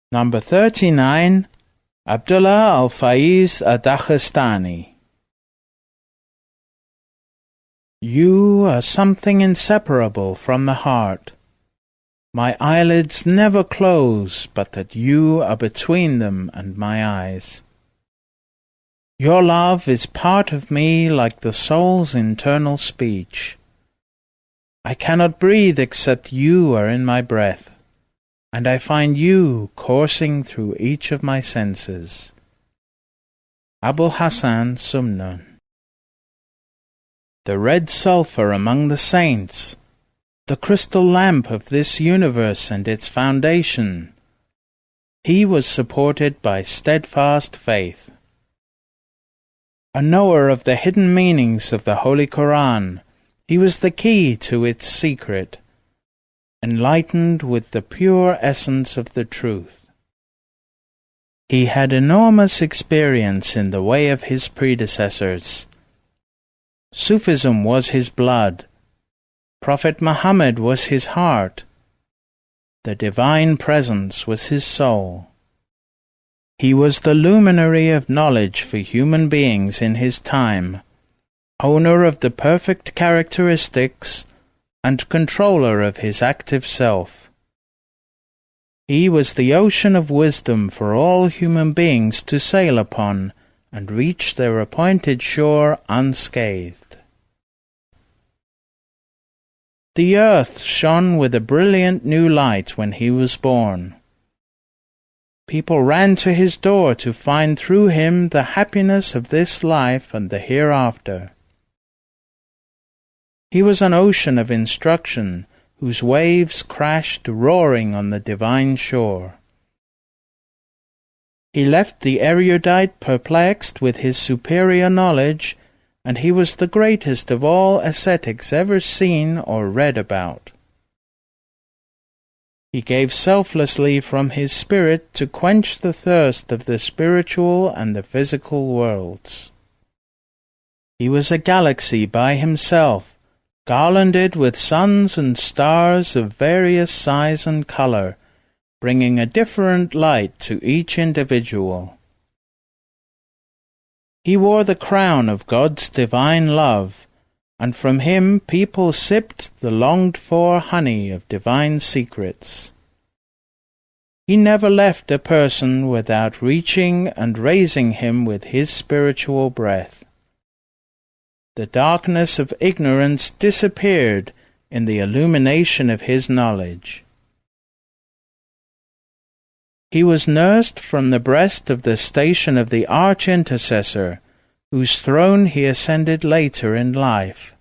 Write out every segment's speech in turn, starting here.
Number 39. Abdullah al-Faiz Ad-Daghestani. You are something inseparable from the heart. My eyelids never close but that you are between them and my eyes. Your love is part of me like the soul's internal speech. I cannot breathe except you are in my breath, and I find you coursing through each of my senses. Abul Hassan Sumnan. The red sulphur among the saints, the crystal lamp of this universe and its foundation. He was supported by steadfast faith. A knower of the hidden meanings of the Holy Quran, he was the key to its secret, enlightened with the pure essence of the truth. He had enormous experience in the way of his predecessors. Sufism was his blood. Prophet Muhammad was his heart. The divine presence was his soul. He was the luminary of knowledge for human beings in his time, owner of the perfect characteristics, and controller of his active self. He was the ocean of wisdom for all human beings to sail upon and reach their appointed shore unscathed. The earth shone with a brilliant new light when he was born. People ran to his door to find through him the happiness of this life and the hereafter. He was an ocean of instruction, whose waves crashed roaring on the divine shore. He left the erudite perplexed with his superior knowledge, and he was the greatest of all ascetics ever seen or read about. He gave selflessly from his spirit to quench the thirst of the spiritual and the physical worlds. He was a galaxy by himself, garlanded with suns and stars of various size and color, bringing a different light to each individual. He wore the crown of God's divine love, and from him people sipped the longed-for honey of divine secrets. He never left a person without reaching and raising him with his spiritual breath. The darkness of ignorance disappeared in the illumination of his knowledge. He was nursed from the breast of the station of the arch-intercessor, whose throne he ascended later in life.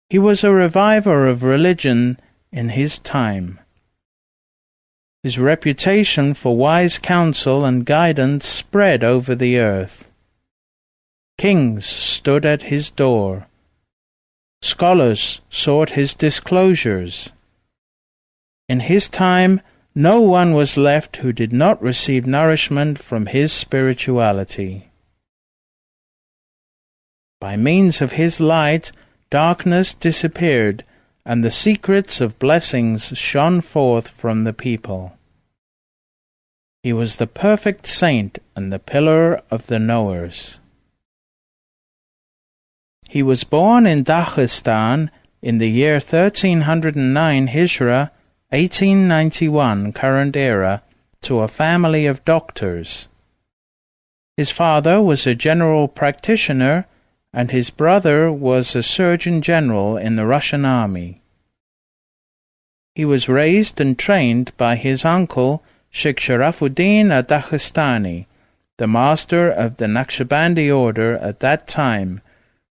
He was a reviver of religion in his time. His reputation for wise counsel and guidance spread over the earth. Kings stood at his door. Scholars sought his disclosures. In his time, no one was left who did not receive nourishment from his spirituality. By means of his light, darkness disappeared, and the secrets of blessings shone forth from the people. He was the perfect saint and the pillar of the knowers. He was born in Daghestan in the year 1309 Hijra, 1891 current era, to a family of doctors. His father was a general practitioner, and his brother was a surgeon general in the Russian army. He was raised and trained by his uncle, Shaykh Ad-Daghestani, the master of the Naqshabandi order at that time,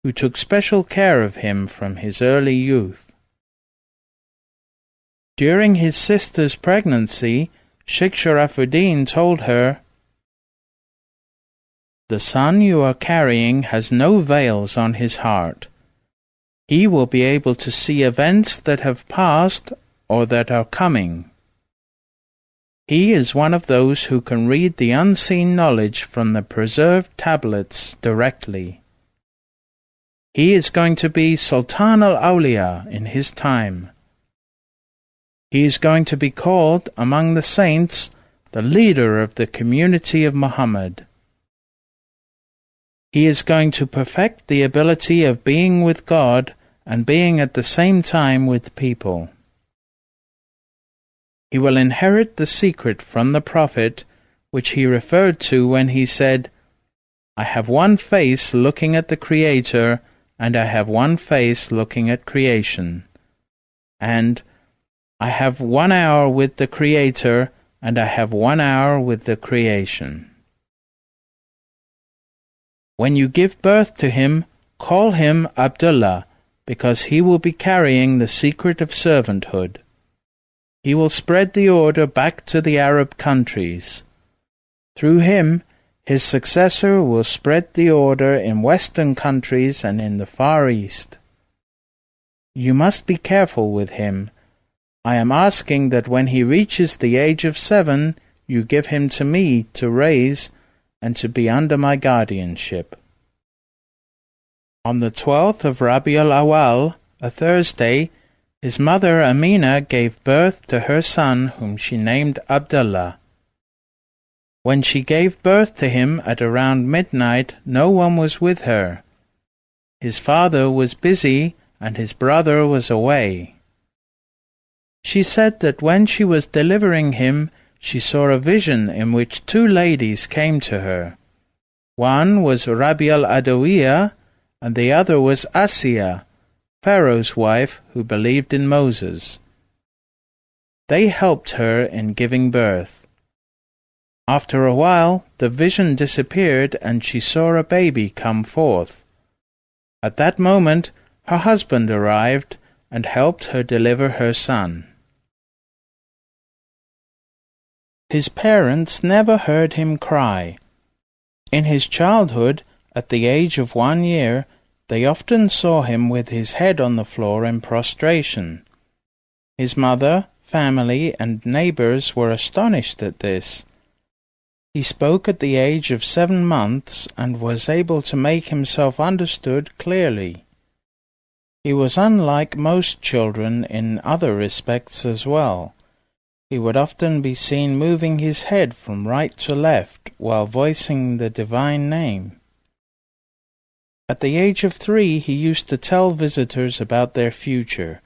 who took special care of him from his early youth. During his sister's pregnancy, Shaykh Sharafuddin told her, "The son you are carrying has no veils on his heart. He will be able to see events that have passed or that are coming. He is one of those who can read the unseen knowledge from the preserved tablets directly. He is going to be Sultan al-Awliya in his time. He is going to be called among the saints the leader of the community of Muhammad. He is going to perfect the ability of being with God and being at the same time with people. He will inherit the secret from the Prophet, which he referred to when he said, "I have one face looking at the Creator, and I have one face looking at creation." And, "I have 1 hour with the Creator, and I have 1 hour with the creation." When you give birth to him, call him Abdullah, because he will be carrying the secret of servanthood. He will spread the order back to the Arab countries. Through him, his successor will spread the order in Western countries and in the Far East. You must be careful with him. I am asking that when he reaches the age of 7, you give him to me to raise and to be under my guardianship. On the 12th of Rabi al-Awwal, a Thursday, his mother Amina gave birth to her son, whom she named Abdullah. When she gave birth to him at around midnight, no one was with her. His father was busy and his brother was away. She said that when she was delivering him, she saw a vision in which 2 ladies came to her. One was Rabi al-Adawiyah, and the other was Asiya, Pharaoh's wife who believed in Moses. They helped her in giving birth. After a while, the vision disappeared and she saw a baby come forth. At that moment, her husband arrived and helped her deliver her son. His parents never heard him cry. In his childhood, at the age of 1 year, they often saw him with his head on the floor in prostration. His mother, family, and neighbors were astonished at this. He spoke at the age of 7 months and was able to make himself understood clearly. He was unlike most children in other respects as well. He would often be seen moving his head from right to left while voicing the divine name. At the age of 3, he used to tell visitors about their future.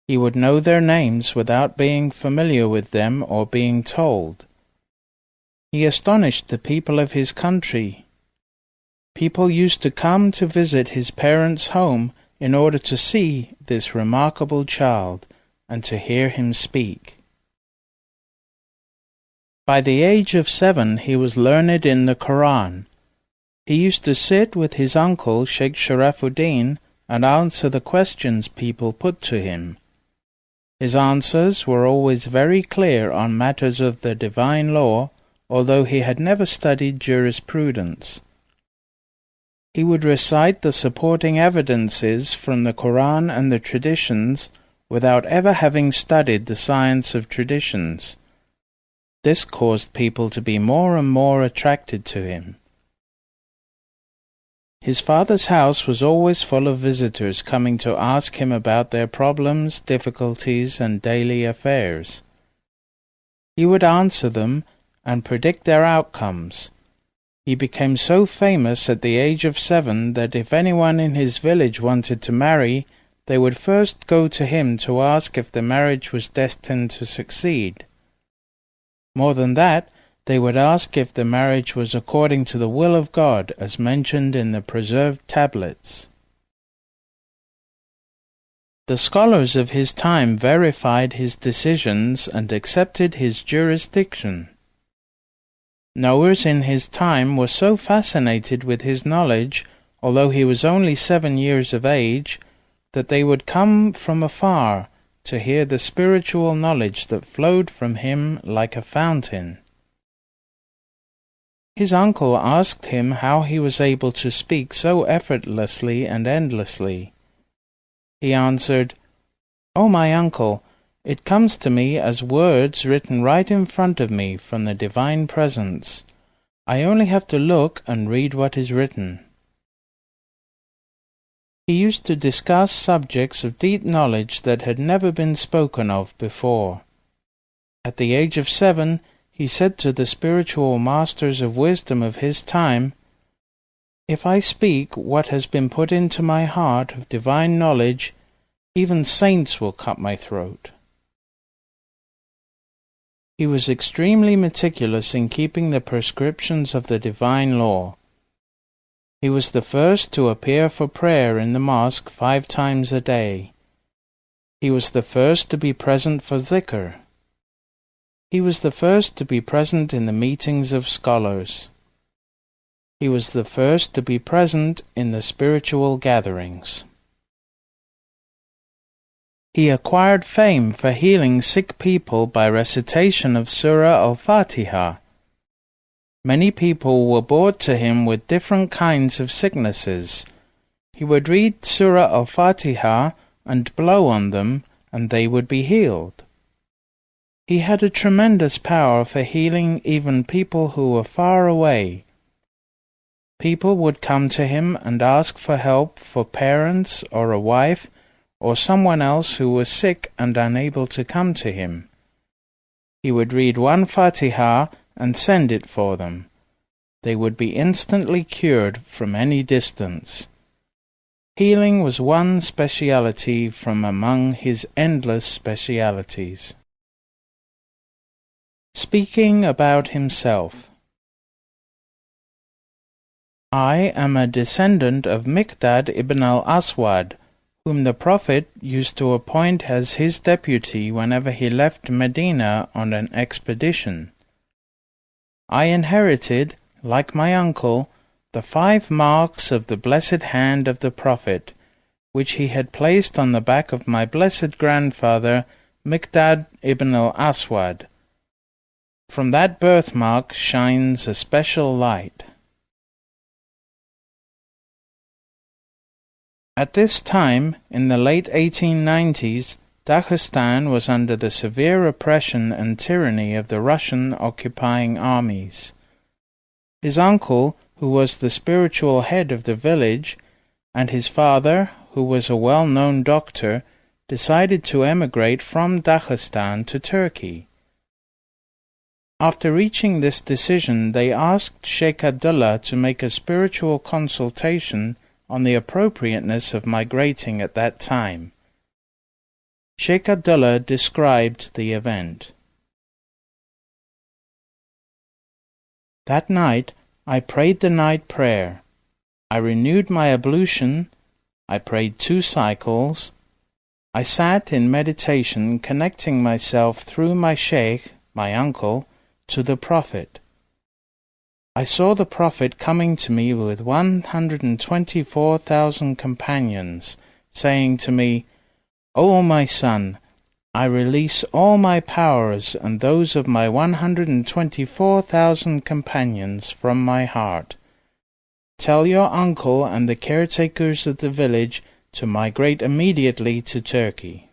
He would know their names without being familiar with them or being told. He astonished the people of his country. People used to come to visit his parents' home in order to see this remarkable child and to hear him speak. By the age of 7, he was learned in the Quran. He used to sit with his uncle, Shaykh Sharafuddin, and answer the questions people put to him. His answers were always very clear on matters of the divine law, although he had never studied jurisprudence. He would recite the supporting evidences from the Quran and the traditions without ever having studied the science of traditions. This caused people to be more and more attracted to him. His father's house was always full of visitors coming to ask him about their problems, difficulties, and daily affairs. He would answer them and predict their outcomes. He became so famous at the age of 7 that if anyone in his village wanted to marry, they would first go to him to ask if the marriage was destined to succeed. More than that, they would ask if the marriage was according to the will of God, as mentioned in the preserved tablets. The scholars of his time verified his decisions and accepted his jurisdiction. Knowers in his time were so fascinated with his knowledge, although he was only 7 years of age, that they would come from afar to hear the spiritual knowledge that flowed from him like a fountain. His uncle asked him how he was able to speak so effortlessly and endlessly. He answered, "Oh, my uncle, it comes to me as words written right in front of me from the divine presence. I only have to look and read what is written." He used to discuss subjects of deep knowledge that had never been spoken of before. At the age of 7, he said to the spiritual masters of wisdom of his time, "If I speak what has been put into my heart of divine knowledge, even saints will cut my throat." He was extremely meticulous in keeping the prescriptions of the divine law. He was the first to appear for prayer in the mosque 5 times a day. He was the first to be present for dhikr. He was the first to be present in the meetings of scholars. He was the first to be present in the spiritual gatherings. He acquired fame for healing sick people by recitation of Surah al-Fatiha. Many people were brought to him with different kinds of sicknesses. He would read Surah al-Fatiha and blow on them, and they would be healed. He had a tremendous power for healing even people who were far away. People would come to him and ask for help for parents or a wife or someone else who was sick and unable to come to him. He would read one Fatiha and send it for them. They would be instantly cured from any distance. Healing was one speciality from among his endless specialities. Speaking about himself. I am a descendant of Miqdad ibn al-Aswad, whom the Prophet used to appoint as his deputy whenever he left Medina on an expedition. I inherited, like my uncle, the 5 marks of the blessed hand of the Prophet, which he had placed on the back of my blessed grandfather, Miqdad ibn al-Aswad. From that birthmark shines a special light. At this time, in the late 1890s, Daghestan was under the severe oppression and tyranny of the Russian occupying armies. His uncle, who was the spiritual head of the village, and his father, who was a well-known doctor, decided to emigrate from Daghestan to Turkey. After reaching this decision, they asked Shaykh Abdullah to make a spiritual consultation on the appropriateness of migrating at that time. Shaykh Abdullah described the event. That night I prayed the night prayer. I renewed my ablution. I prayed 2 cycles. I sat in meditation, connecting myself through my Shaykh, my uncle, to the Prophet. I saw the Prophet coming to me with 124,000 companions, saying to me, "O my son, I release all my powers and those of my 124,000 companions from my heart. Tell your uncle and the caretakers of the village to migrate immediately to Turkey."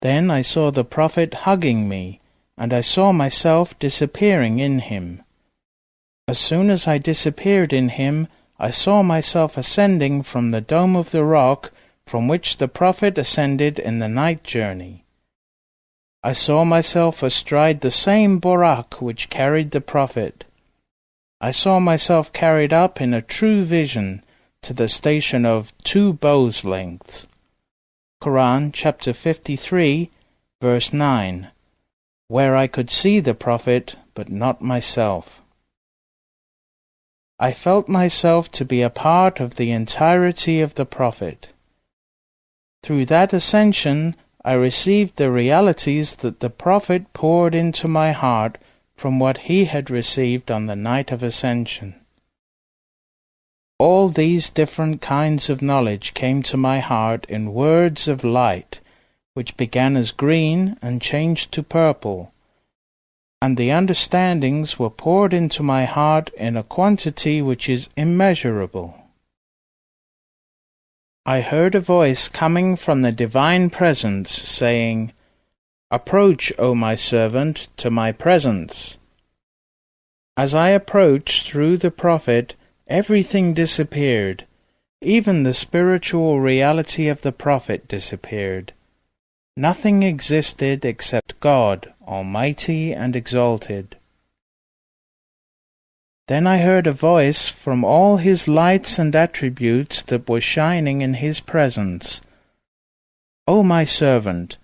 Then I saw the Prophet hugging me, and I saw myself disappearing in him. As soon as I disappeared in him, I saw myself ascending from the dome of the rock from which the Prophet ascended in the night journey. I saw myself astride the same Burak which carried the Prophet. I saw myself carried up in a true vision to the station of 2 bows' lengths. Quran chapter 53, verse 9, where I could see the Prophet, but not myself. I felt myself to be a part of the entirety of the Prophet. Through that ascension, I received the realities that the Prophet poured into my heart from what he had received on the night of ascension. All these different kinds of knowledge came to my heart in words of light, which began as green and changed to purple, and the understandings were poured into my heart in a quantity which is immeasurable. I heard a voice coming from the divine presence saying, "Approach, O my servant, to my presence." As I approached through the Prophet, everything disappeared. Even the spiritual reality of the Prophet disappeared. Nothing existed except God, Almighty and Exalted. Then I heard a voice from all His lights and attributes that were shining in His presence. O my servant,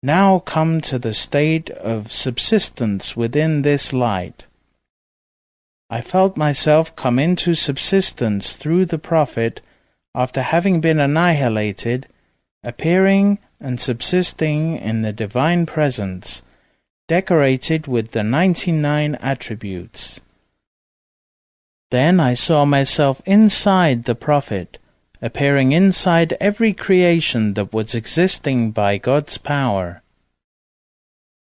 now come to the state of subsistence within this light. I felt myself come into subsistence through the Prophet after having been annihilated, appearing and subsisting in the divine presence, decorated with the 99 attributes. Then I saw myself inside the Prophet, appearing inside every creation that was existing by God's power.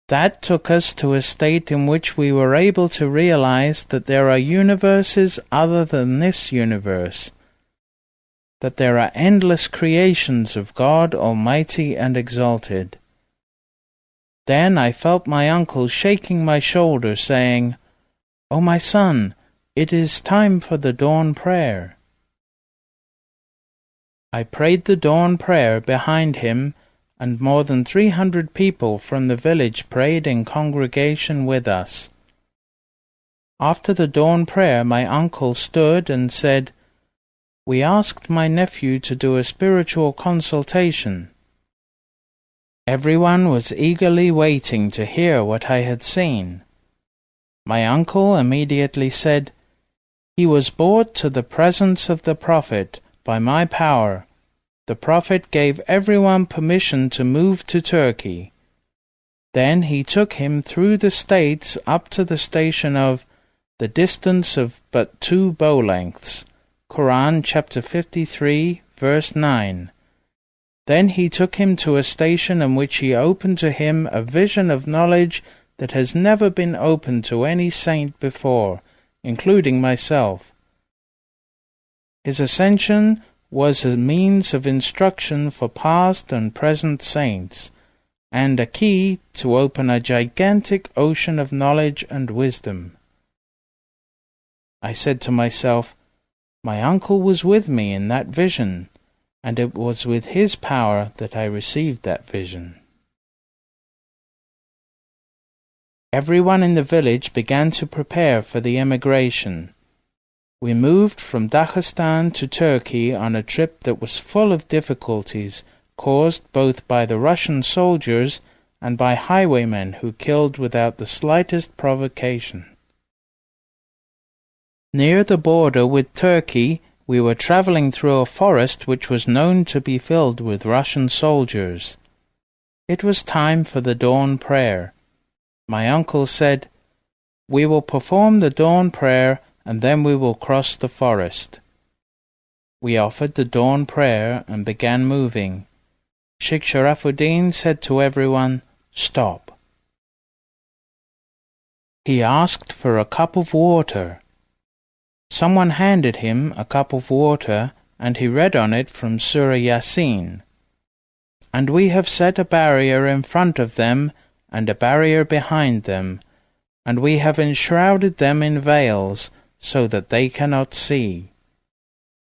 That took us to a state in which we were able to realize that there are universes other than this universe, that there are endless creations of God Almighty and Exalted. Then I felt my uncle shaking my shoulder, saying, "O my son, it is time for the dawn prayer." I prayed the dawn prayer behind him, and more than 300 people from the village prayed in congregation with us. After the dawn prayer, my uncle stood and said, "We asked my nephew to do a spiritual consultation." Everyone was eagerly waiting to hear what I had seen. My uncle immediately said, "He was brought to the presence of the Prophet by my power. The Prophet gave everyone permission to move to Turkey. Then he took him through the states up to the station of the distance of but 2 bow lengths. Quran chapter 53, verse 9. Then he took him to a station in which he opened to him a vision of knowledge that has never been opened to any saint before, including myself. His ascension was a means of instruction for past and present saints, and a key to open a gigantic ocean of knowledge and wisdom. I said to myself, my uncle was with me in that vision, and it was with his power that I received that vision. Everyone in the village began to prepare for the emigration. We moved from Daghestan to Turkey on a trip that was full of difficulties, caused both by the Russian soldiers and by highwaymen who killed without the slightest provocation. Near the border with Turkey, we were traveling through a forest which was known to be filled with Russian soldiers. It was time for the dawn prayer. My uncle said, "We will perform the dawn prayer and then we will cross the forest." We offered the dawn prayer and began moving. Shaykh Sharafuddin said to everyone, "Stop." He asked for a cup of water. Someone handed him a cup of water, and he read on it from Surah Yasin, "And we have set a barrier in front of them and a barrier behind them, and we have enshrouded them in veils, so that they cannot see."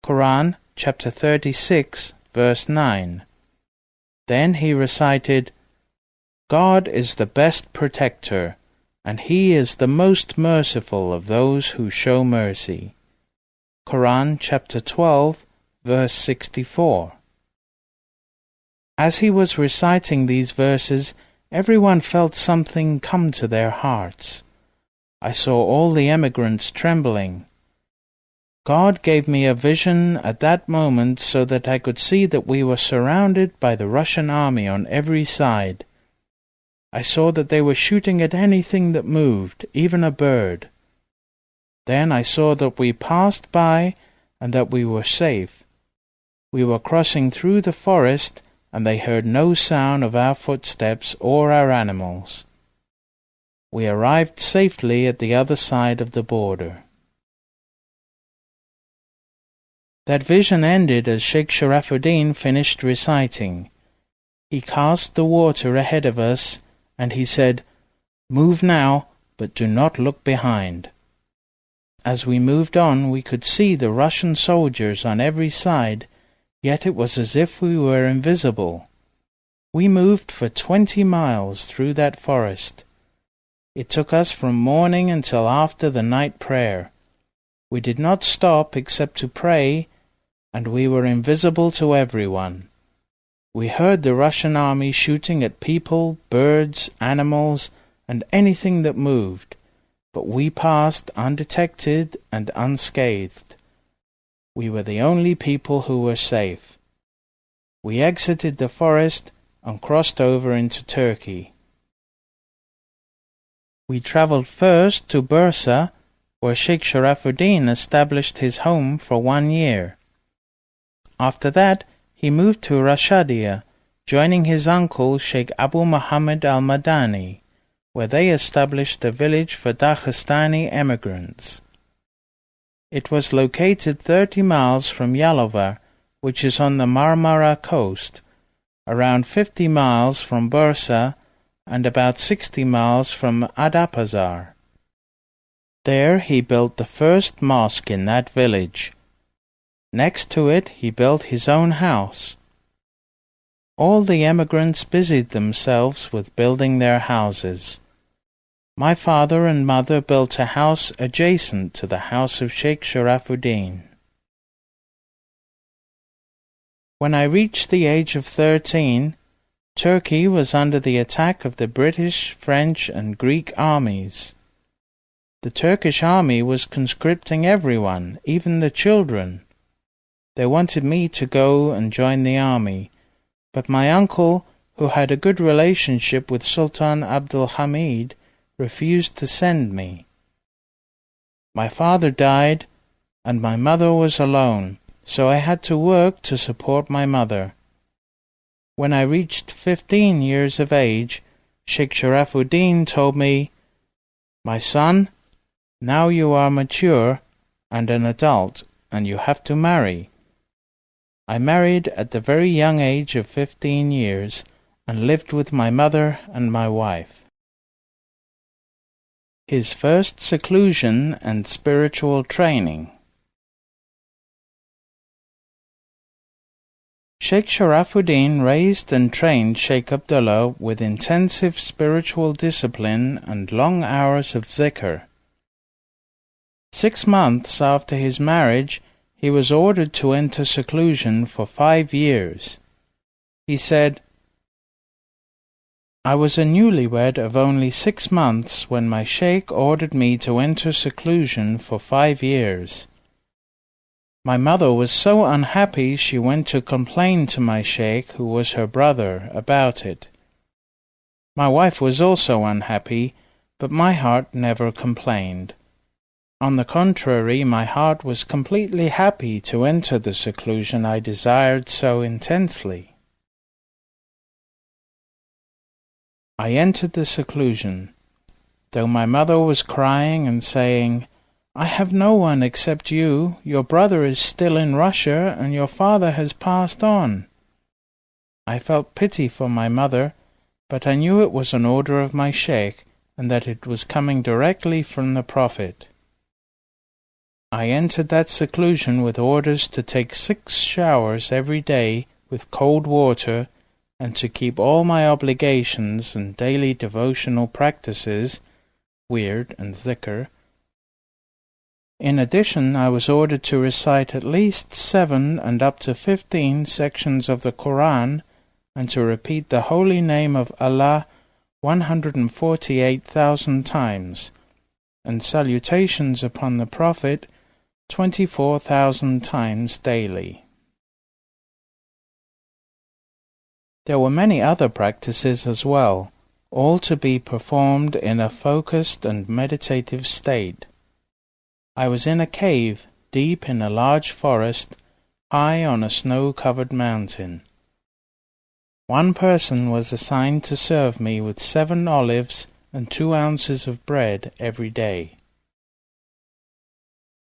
Quran chapter 36, verse 9. Then he recited, "God is the best protector, and He is the most merciful of those who show mercy." Quran chapter 12, verse 64. As he was reciting these verses, everyone felt something come to their hearts. I saw all the emigrants trembling. God gave me a vision at that moment so that I could see that we were surrounded by the Russian army on every side. I saw that they were shooting at anything that moved, even a bird. Then I saw that we passed by and that we were safe. We were crossing through the forest, and they heard no sound of our footsteps or our animals. We arrived safely at the other side of the border. That vision ended as Shaykh Sharafuddin finished reciting. He cast the water ahead of us, and he said, "Move now, but do not look behind." As we moved on, we could see the Russian soldiers on every side, yet it was as if we were invisible. We moved for 20 miles through that forest. It took us from morning until after the night prayer. We did not stop except to pray, and we were invisible to everyone. We heard the Russian army shooting at people, birds, animals, and anything that moved, but we passed undetected and unscathed. We were the only people who were safe. We exited the forest and crossed over into Turkey. We travelled first to Bursa, where Shaykh Sharafuddin established his home for 1 year. After that, he moved to Rashadia, joining his uncle Shaykh Abu Muhammad al-Madani, where they established a village for Daghestani emigrants. It was located 30 miles from Yalova, which is on the Marmara coast, around 50 miles from Bursa, and about 60 miles from Adapazar. There he built the first mosque in that village. Next to it he built his own house. All the emigrants busied themselves with building their houses. My father and mother built a house adjacent to the house of Shaykh Sharafuddin. When I reached the age of 13, Turkey was under the attack of the British, French, and Greek armies. The Turkish army was conscripting everyone, even the children. They wanted me to go and join the army, but my uncle, who had a good relationship with Sultan Abdulhamid, refused to send me. My father died, and my mother was alone, so I had to work to support my mother. When I reached 15 years of age, Shaykh Sharafuddin told me, "My son, now you are mature and an adult, and you have to marry." I married at the very young age of 15 years and lived with my mother and my wife. His first seclusion and spiritual training. Shaykh Sharafuddin raised and trained Shaykh Abdullah with intensive spiritual discipline and long hours of zikr. 6 months after his marriage, he was ordered to enter seclusion for 5 years. He said, "I was a newlywed of only 6 months when my sheikh ordered me to enter seclusion for 5 years. My mother was so unhappy she went to complain to my sheikh, who was her brother, about it. My wife was also unhappy, but my heart never complained. On the contrary, my heart was completely happy to enter the seclusion I desired so intensely. I entered the seclusion, though my mother was crying and saying, 'I have no one except you. Your brother is still in Russia, and your father has passed on.' I felt pity for my mother, but I knew it was an order of my sheikh, and that it was coming directly from the Prophet. I entered that seclusion with orders to take 6 showers every day with cold water, and to keep all my obligations and daily devotional practices, wird and zikr. In addition, I was ordered to recite at least 7 and up to 15 sections of the Quran, and to repeat the holy name of Allah 148,000 times, and salutations upon the Prophet 24,000 times daily. There were many other practices as well, all to be performed in a focused and meditative state. I was in a cave, deep in a large forest, high on a snow-covered mountain. One person was assigned to serve me with 7 olives and 2 ounces of bread every day.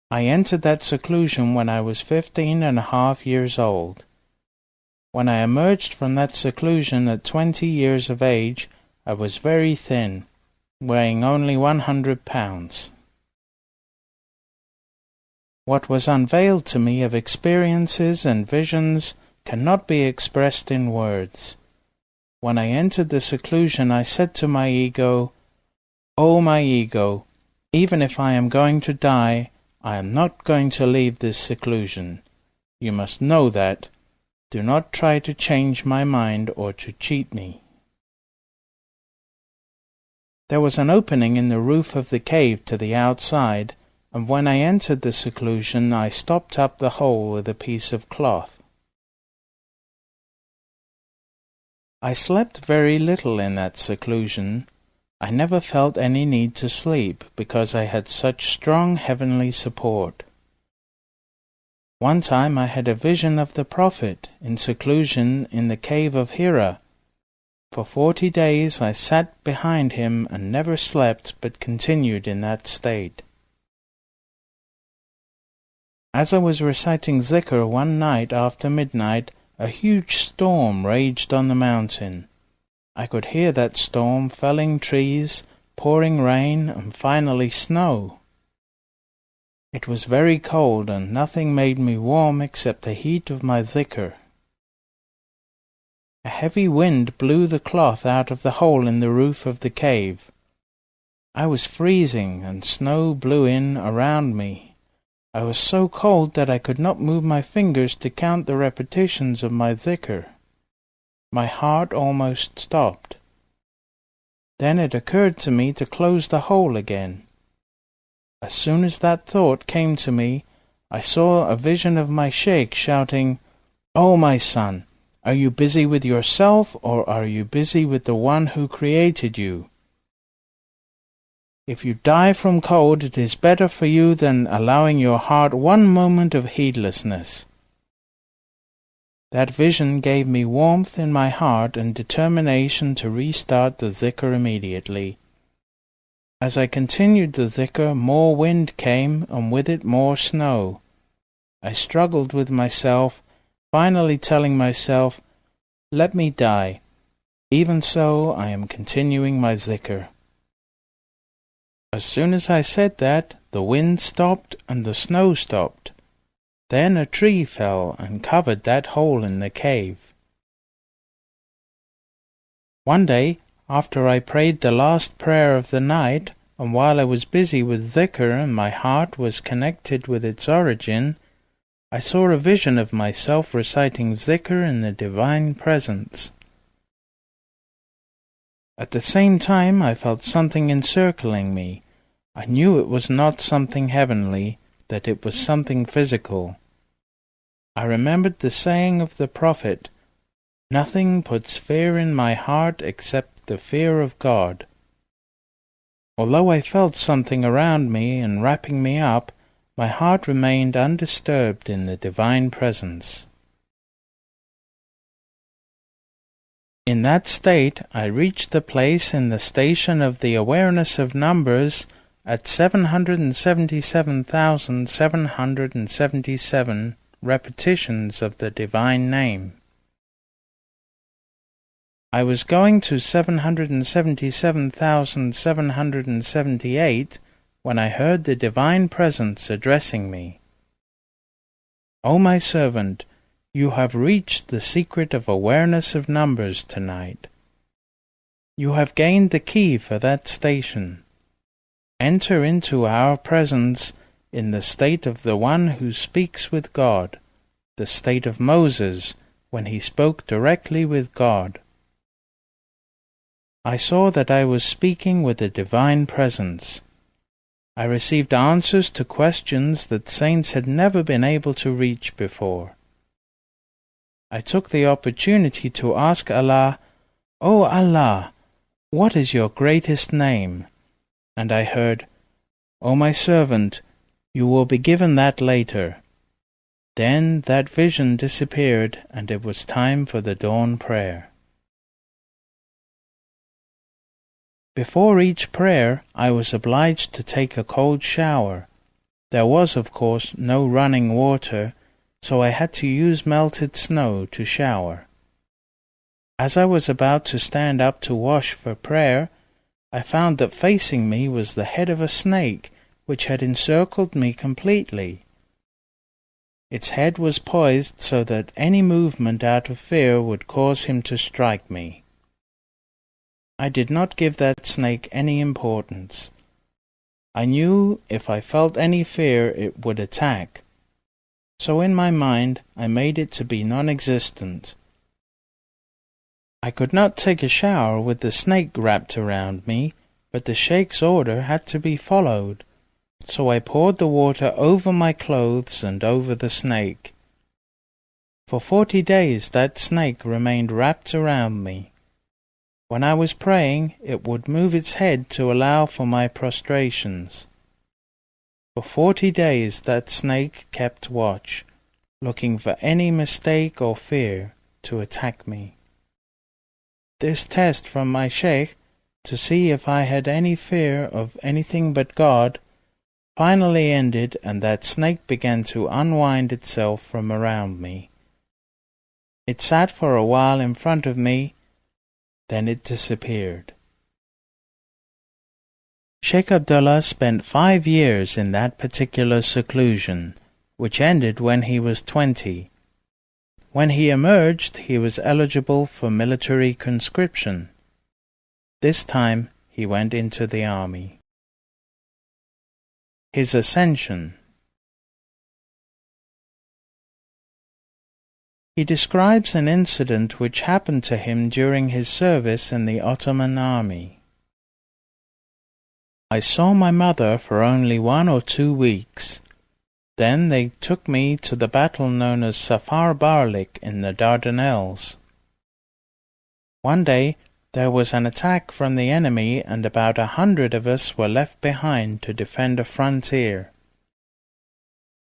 I entered that seclusion when I was 15.5 years old. When I emerged from that seclusion at 20 years of age, I was very thin, weighing only 100 pounds. What was unveiled to me of experiences and visions cannot be expressed in words. When I entered the seclusion, I said to my ego, "O my ego, even if I am going to die, I am not going to leave this seclusion. You must know that. Do not try to change my mind or to cheat me." There was an opening in the roof of the cave to the outside, and when I entered the seclusion, I stopped up the hole with a piece of cloth. I slept very little in that seclusion. I never felt any need to sleep, because I had such strong heavenly support. One time I had a vision of the Prophet in seclusion in the cave of Hira. For 40 days I sat behind him and never slept, but continued in that state. As I was reciting zikr one night after midnight, a huge storm raged on the mountain. I could hear that storm felling trees, pouring rain, and finally snow. It was very cold, and nothing made me warm except the heat of my zikr. A heavy wind blew the cloth out of the hole in the roof of the cave. I was freezing, and snow blew in around me. I was so cold that I could not move my fingers to count the repetitions of my zikr. My heart almost stopped. Then it occurred to me to close the hole again. As soon as that thought came to me, I saw a vision of my Shaykh shouting, "O my son, are you busy with yourself, or are you busy with the one who created you? If you die from cold, it is better for you than allowing your heart one moment of heedlessness." That vision gave me warmth in my heart and determination to restart the zikr immediately. As I continued the zikr, more wind came, and with it more snow. I struggled with myself, finally telling myself, "Let me die. Even so, I am continuing my zikr." As soon as I said that, the wind stopped and the snow stopped. Then a tree fell and covered that hole in the cave. One day, after I prayed the last prayer of the night, and while I was busy with zikr and my heart was connected with its origin, I saw a vision of myself reciting zikr in the divine presence. At the same time, I felt something encircling me. I knew it was not something heavenly, that it was something physical. I remembered the saying of the Prophet, "Nothing puts fear in my heart except the fear of God." Although I felt something around me and wrapping me up, my heart remained undisturbed in the divine presence. In that state, I reached the place in the station of the awareness of numbers at 777,777 repetitions of the divine name. I was going to 777,778 when I heard the divine presence addressing me. "O my servant, you have reached the secret of awareness of numbers tonight. You have gained the key for that station. Enter into our presence in the state of the one who speaks with God, the state of Moses when he spoke directly with God." I saw that I was speaking with the divine presence. I received answers to questions that saints had never been able to reach before. I took the opportunity to ask Allah, "O Allah, what is your greatest name?" And I heard, "O my servant, you will be given that later." Then that vision disappeared, and it was time for the dawn prayer. Before each prayer, I was obliged to take a cold shower. There was, of course, no running water, so I had to use melted snow to shower. As I was about to stand up to wash for prayer, I found that facing me was the head of a snake, which had encircled me completely. Its head was poised so that any movement out of fear would cause him to strike me. I did not give that snake any importance. I knew if I felt any fear it would attack. So in my mind I made it to be non-existent. I could not take a shower with the snake wrapped around me, but the Shaykh's order had to be followed, so I poured the water over my clothes and over the snake. For 40 days that snake remained wrapped around me. When I was praying, it would move its head to allow for my prostrations. For 40 days that snake kept watch, looking for any mistake or fear to attack me. This test from my Shaykh, to see if I had any fear of anything but God, finally ended, and that snake began to unwind itself from around me. It sat for a while in front of me, then it disappeared. Shaykh Abdullah spent 5 years in that particular seclusion, which ended when he was 20. When he emerged, he was eligible for military conscription. This time he went into the army. His ascension. He describes an incident which happened to him during his service in the Ottoman army. I saw my mother for only 1 or 2 weeks. Then they took me to the battle known as Safar Barlik in the Dardanelles. One day there was an attack from the enemy, and about 100 of us were left behind to defend a frontier.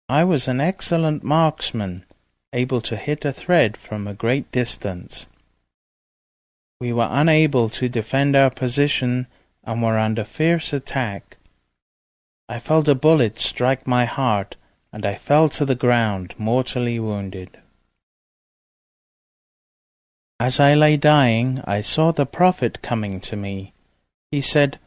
I was an excellent marksman, able to hit a thread from a great distance. We were unable to defend our position and were under fierce attack. I felt a bullet strike my heart, and I fell to the ground mortally wounded. As I lay dying, I saw the Prophet coming to me. He said,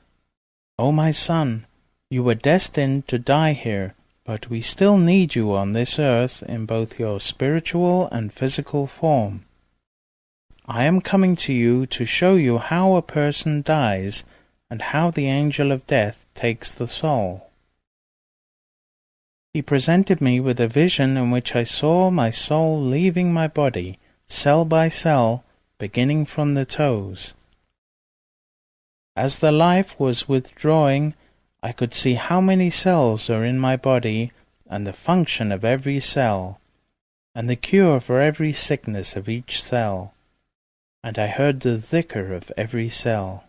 "O my son, you were destined to die here, but we still need you on this earth in both your spiritual and physical form. I am coming to you to show you how a person dies and how the angel of death takes the soul." He presented me with a vision in which I saw my soul leaving my body, cell by cell, beginning from the toes. As the life was withdrawing, I could see how many cells are in my body and the function of every cell, and the cure for every sickness of each cell, and I heard the dhikr of every cell.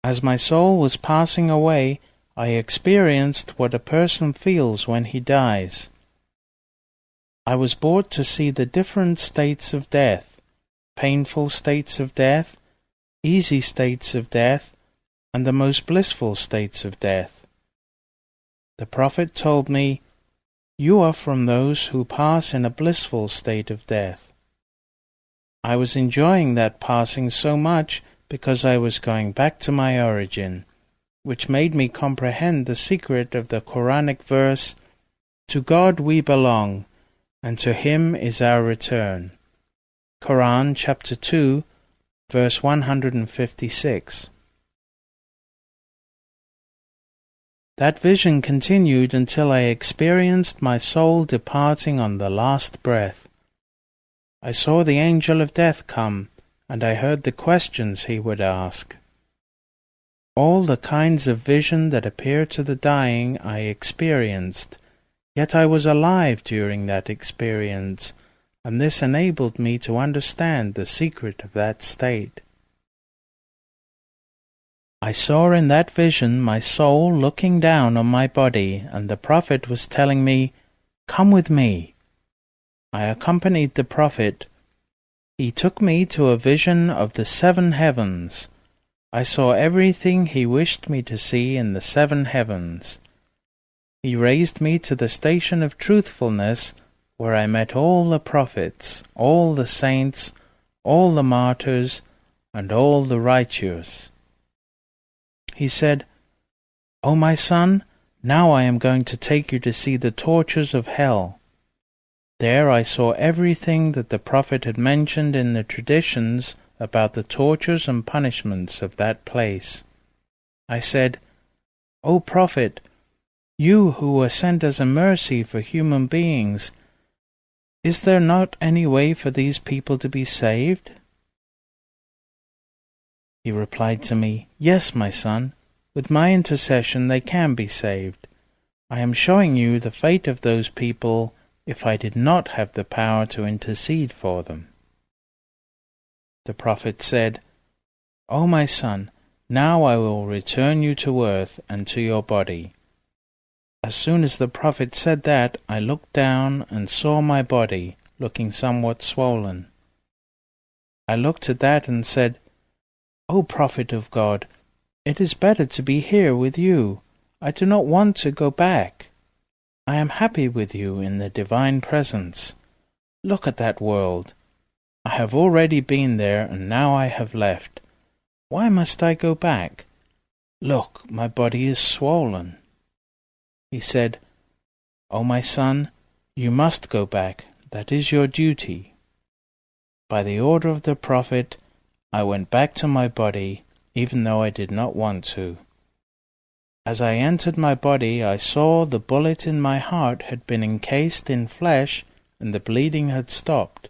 As my soul was passing away, I experienced what a person feels when he dies. I was brought to see the different states of death, painful states of death, easy states of death, and the most blissful states of death. The Prophet told me, "You are from those who pass in a blissful state of death." I was enjoying that passing so much because I was going back to my origin, which made me comprehend the secret of the Quranic verse, "To God we belong, and to Him is our return." Quran chapter 2, verse 156. That vision continued until I experienced my soul departing on the last breath. I saw the angel of death come, and I heard the questions he would ask. All the kinds of vision that appear to the dying I experienced, yet I was alive during that experience, and this enabled me to understand the secret of that state. I saw in that vision my soul looking down on my body, and the Prophet was telling me, "Come with me." I accompanied the Prophet. He took me to a vision of the 7 heavens. I saw everything he wished me to see in the 7 heavens. He raised me to the station of truthfulness, where I met all the prophets, all the saints, all the martyrs, and all the righteous. He said, "O my son, now I am going to take you to see the tortures of hell." There I saw everything that the Prophet had mentioned in the traditions about the tortures and punishments of that place. I said, "O Prophet, you who were sent as a mercy for human beings, is there not any way for these people to be saved?" He replied to me, "Yes, my son, with my intercession they can be saved. I am showing you the fate of those people if I did not have the power to intercede for them." The Prophet said, "O my son, now I will return you to earth and to your body." As soon as the Prophet said that, I looked down and saw my body, looking somewhat swollen. I looked at that and said, "O Prophet of God, it is better to be here with you. I do not want to go back. I am happy with you in the divine presence. Look at that world. I have already been there, and now I have left. Why must I go back? Look, my body is swollen." He said, "O my son, you must go back. That is your duty." By the order of the Prophet, I went back to my body, even though I did not want to. As I entered my body, I saw the bullet in my heart had been encased in flesh, and the bleeding had stopped.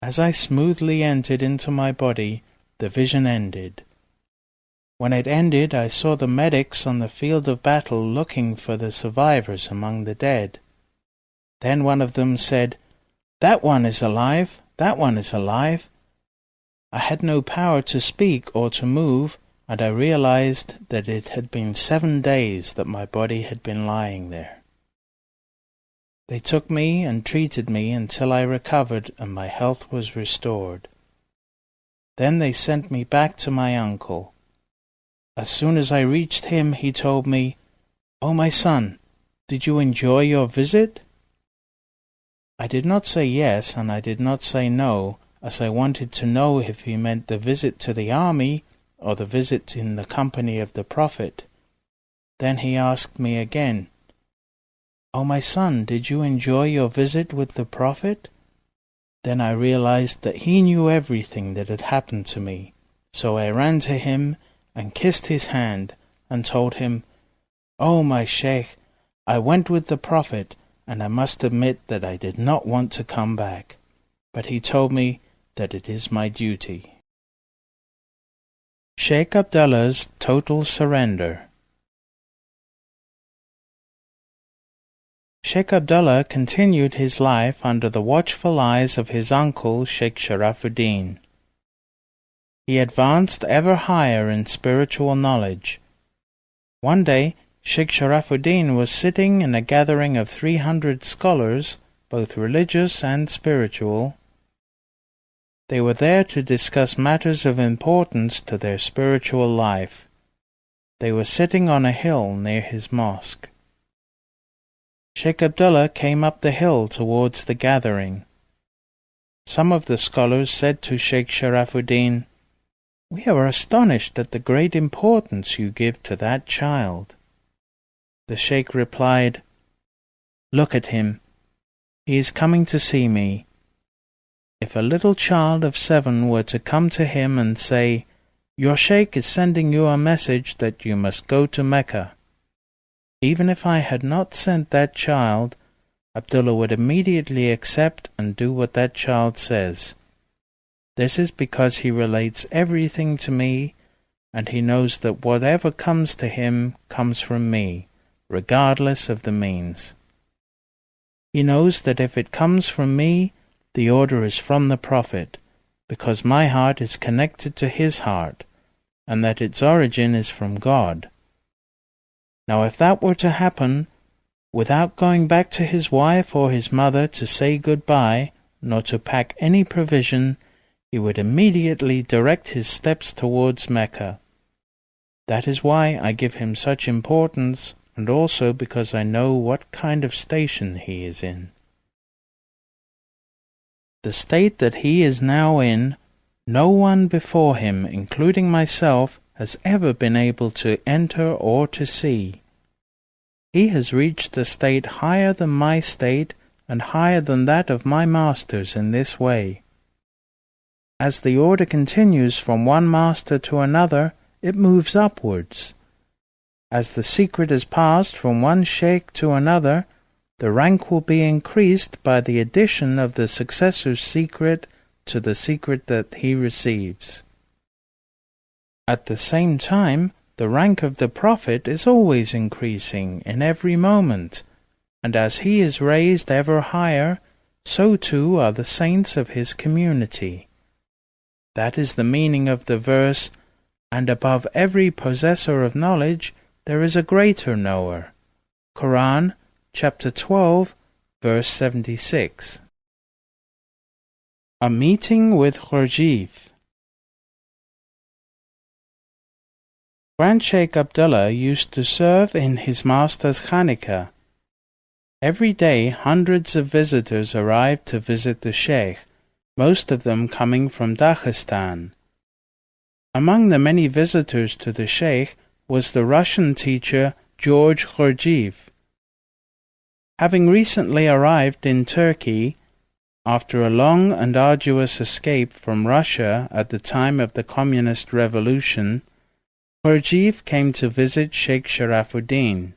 As I smoothly entered into my body, the vision ended. When it ended, I saw the medics on the field of battle looking for the survivors among the dead. Then one of them said, "That one is alive! That one is alive!" I had no power to speak or to move, and I realized that it had been 7 days that my body had been lying there. They took me and treated me until I recovered and my health was restored. Then they sent me back to my uncle. As soon as I reached him, he told me, "O my son, did you enjoy your visit?" I did not say yes, and I did not say no, as I wanted to know if he meant the visit to the army or the visit in the company of the Prophet. Then he asked me again, "O my son, did you enjoy your visit with the Prophet?" Then I realized that he knew everything that had happened to me, so I ran to him and kissed his hand and told him, "O my Shaykh, I went with the Prophet, and I must admit that I did not want to come back, but he told me that it is my duty." Shaykh Abdullah's total surrender. Shaykh Abdullah continued his life under the watchful eyes of his uncle Shaykh Sharafuddin. He advanced ever higher in spiritual knowledge. One day, Shaykh Sharafuddin was sitting in a gathering of 300 scholars, both religious and spiritual. They were there to discuss matters of importance to their spiritual life. They were sitting on a hill near his mosque. Shaykh Abdullah came up the hill towards the gathering. Some of the scholars said to Shaykh Sharafuddin, "We are astonished at the great importance you give to that child." The Shaykh replied, "Look at him. He is coming to see me. If a little child of 7 were to come to him and say, 'Your Shaykh is sending you a message that you must go to Mecca,' even if I had not sent that child, Abdullah would immediately accept and do what that child says. This is because he relates everything to me, and he knows that whatever comes to him comes from me, regardless of the means. He knows that if it comes from me, the order is from the Prophet, because my heart is connected to his heart, and that its origin is from God. Now if that were to happen, without going back to his wife or his mother to say goodbye, nor to pack any provision, he would immediately direct his steps towards Mecca. That is why I give him such importance, and also because I know what kind of station he is in. The state that he is now in, no one before him, including myself, has ever been able to enter or to see. He has reached a state higher than my state and higher than that of my masters in this way. as the order continues from one master to another, it moves upwards. As the secret is passed from one sheikh to another, the rank will be increased by the addition of the successor's secret to the secret that he receives. At the same time, the rank of the Prophet is always increasing in every moment, and as he is raised ever higher, so too are the saints of his community. That is the meaning of the verse, "And above every possessor of knowledge there is a greater knower." Quran, chapter 12, verse 76. A meeting with Khurjif. Grand Shaykh Abdullah used to serve in his master's Khanaqah. Every day hundreds of visitors arrived to visit the Shaykh, most of them coming from Daghestan. Among the many visitors to the Shaykh was the Russian teacher George Khurjif. Having recently arrived in Turkey, after a long and arduous escape from Russia at the time of the Communist Revolution, Khurjif came to visit Shaykh Sharafuddin.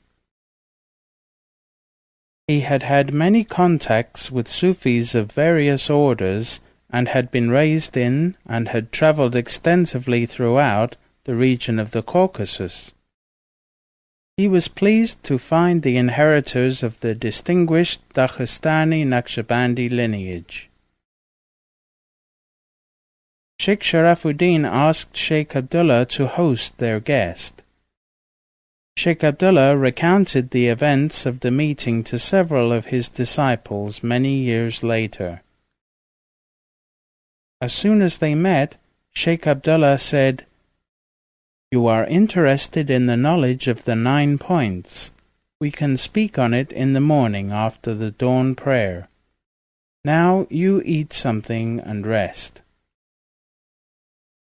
He had had many contacts with Sufis of various orders and had been raised in and had travelled extensively throughout the region of the Caucasus. He was pleased to find the inheritors of the distinguished Daghestani Naqshabandi lineage. Shaykh Sharafuddin asked Shaykh Abdullah to host their guest. Shaykh Abdullah recounted the events of the meeting to several of his disciples many years later. As soon as they met, Shaykh Abdullah said, "You are interested in the knowledge of the 9 points. We can speak on it in the morning after the dawn prayer. Now you eat something and rest."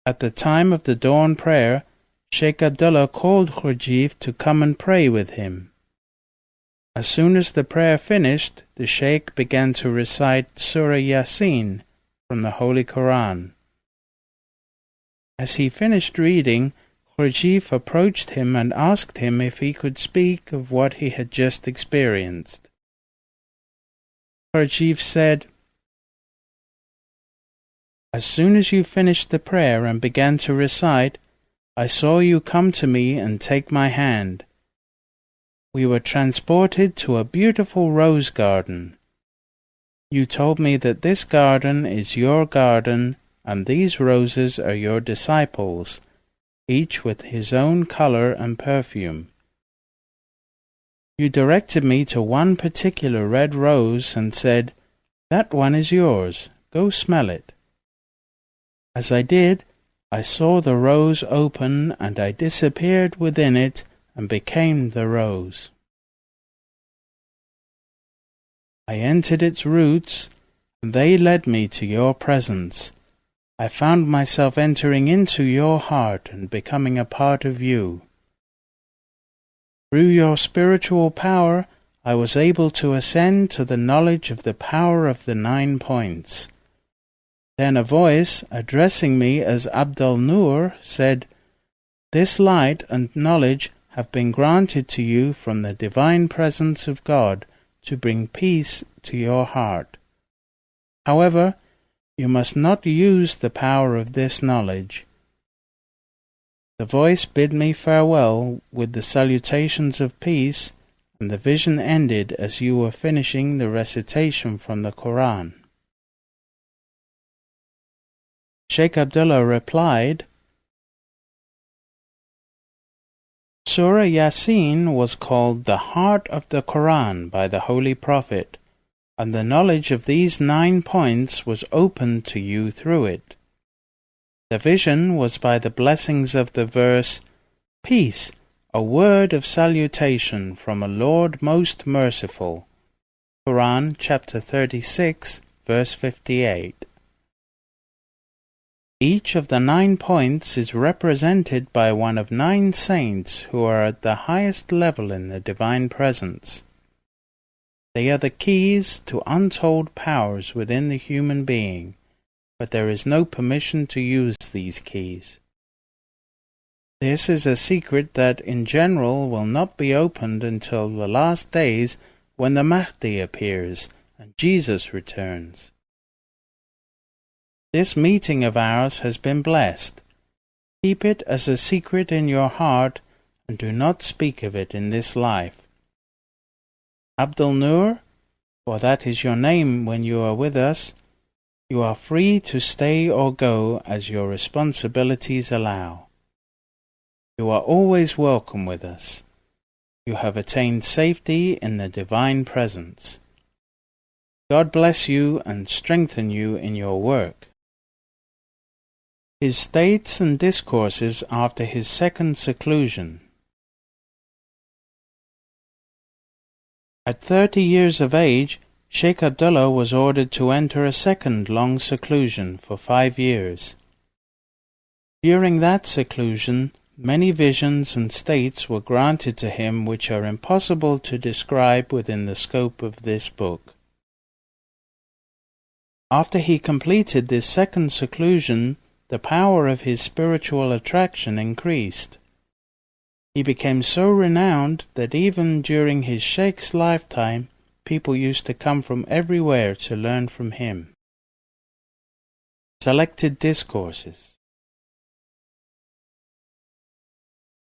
At the time of the dawn prayer, Shaykh Abdullah called Khurjif to come and pray with him. As soon as the prayer finished, the Shaykh began to recite Surah Yasin from the Holy Quran. As he finished reading, Khurjif approached him and asked him if he could speak of what he had just experienced. Khurjif said, "As soon as you finished the prayer and began to recite, I saw you come to me and take my hand. We were transported to a beautiful rose garden. You told me that this garden is your garden and these roses are your disciples, each with his own color and perfume. You directed me to one particular red rose and said, 'That one is yours, go smell it.' As I did, I saw the rose open and I disappeared within it and became the rose. I entered its roots, and they led me to your presence. I found myself entering into your heart and becoming a part of you. Through your spiritual power, I was able to ascend to the knowledge of the power of the 9 points. Then a voice, addressing me as Abdul said, 'This light and knowledge have been granted to you from the divine presence of God to bring peace to your heart. However, you must not use the power of this knowledge.' The voice bid me farewell with the salutations of peace, and the vision ended as you were finishing the recitation from the Quran." Shaykh Abdullah replied, Surah Yasin was called the heart of the Quran by the Holy Prophet, and the knowledge of these 9 points was opened to you through it. The vision was by the blessings of the verse, "Peace, a word of salutation from a Lord most merciful." Quran chapter 36, verse 58. Each of the 9 points is represented by one of 9 saints who are at the highest level in the divine presence. They are the keys to untold powers within the human being, but there is no permission to use these keys. This is a secret that in general will not be opened until the last days, when the Mahdi appears and Jesus returns. This meeting of ours has been blessed. Keep it as a secret in your heart and do not speak of it in this life. Abdul-Nur, for that is your name when you are with us, you are free to stay or go as your responsibilities allow. You are always welcome with us. You have attained safety in the divine presence. God bless you and strengthen you in your work. His states and discourses after his second seclusion. At 30 years of age, Shaykh Abdullah was ordered to enter a second long seclusion for 5 years. During that seclusion, many visions and states were granted to him which are impossible to describe within the scope of this book. After he completed this second seclusion, the power of his spiritual attraction increased. He became so renowned that even during his Shaykh's lifetime, people used to come from everywhere to learn from him. Selected discourses.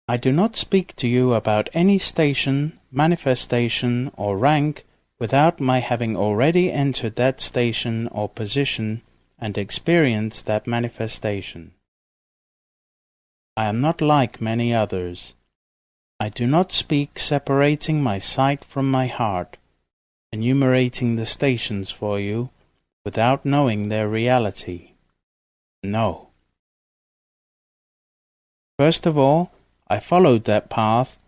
I do not speak to you about any station, manifestation, or rank without my having already entered that station or position and experienced that manifestation. I am not like many others. I do not speak separating my sight from my heart, enumerating the stations for you, without knowing their reality. No. First of all, I followed that path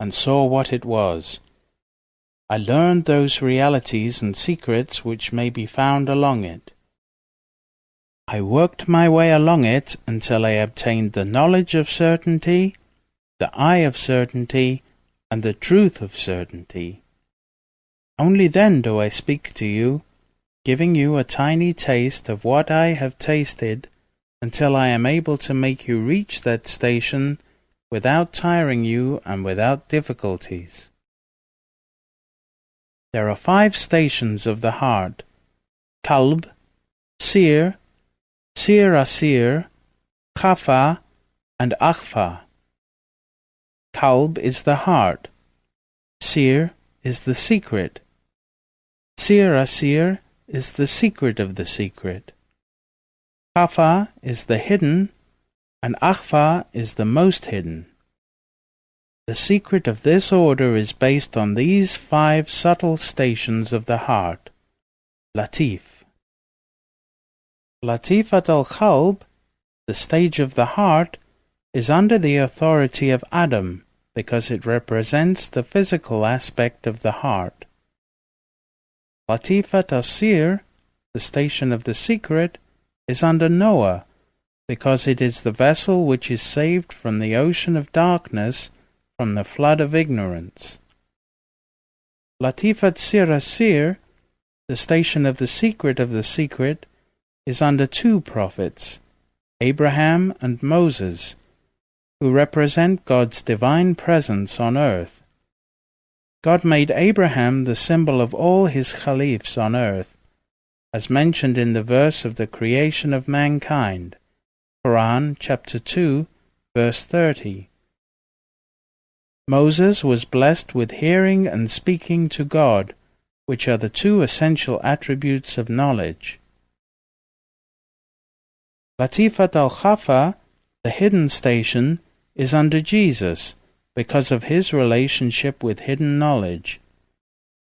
and saw what it was. I learned those realities and secrets which may be found along it. I worked my way along it until I obtained the knowledge of certainty, the eye of certainty, and the truth of certainty. Only then do I speak to you, giving you a tiny taste of what I have tasted, until I am able to make you reach that station without tiring you and without difficulties. There are 5 stations of the heart: Qalb, Sir, Sir Asir, Khafa, and Akhfa. Qalb is the heart. Sir is the secret. Sir Asir is the secret of the secret. Khafa is the hidden, and Akhfa is the most hidden. The secret of this order is based on these 5 subtle stations of the heart. Latif. Latifat al-Qalb, the stage of the heart, is under the authority of Adam because it represents the physical aspect of the heart. Latifat al-Sir, the station of the secret, is under Noah because it is the vessel which is saved from the ocean of darkness, from the flood of ignorance. Latifat Sir Asir, the station of the secret, is under 2 prophets, Abraham and Moses, who represent God's divine presence on earth. God made Abraham the symbol of all his caliphs on earth, as mentioned in the verse of the creation of mankind, Quran chapter 2, verse 30. Moses was blessed with hearing and speaking to God, which are the 2 essential attributes of knowledge. Latifat al-Khafa, the hidden station, is under Jesus because of his relationship with hidden knowledge.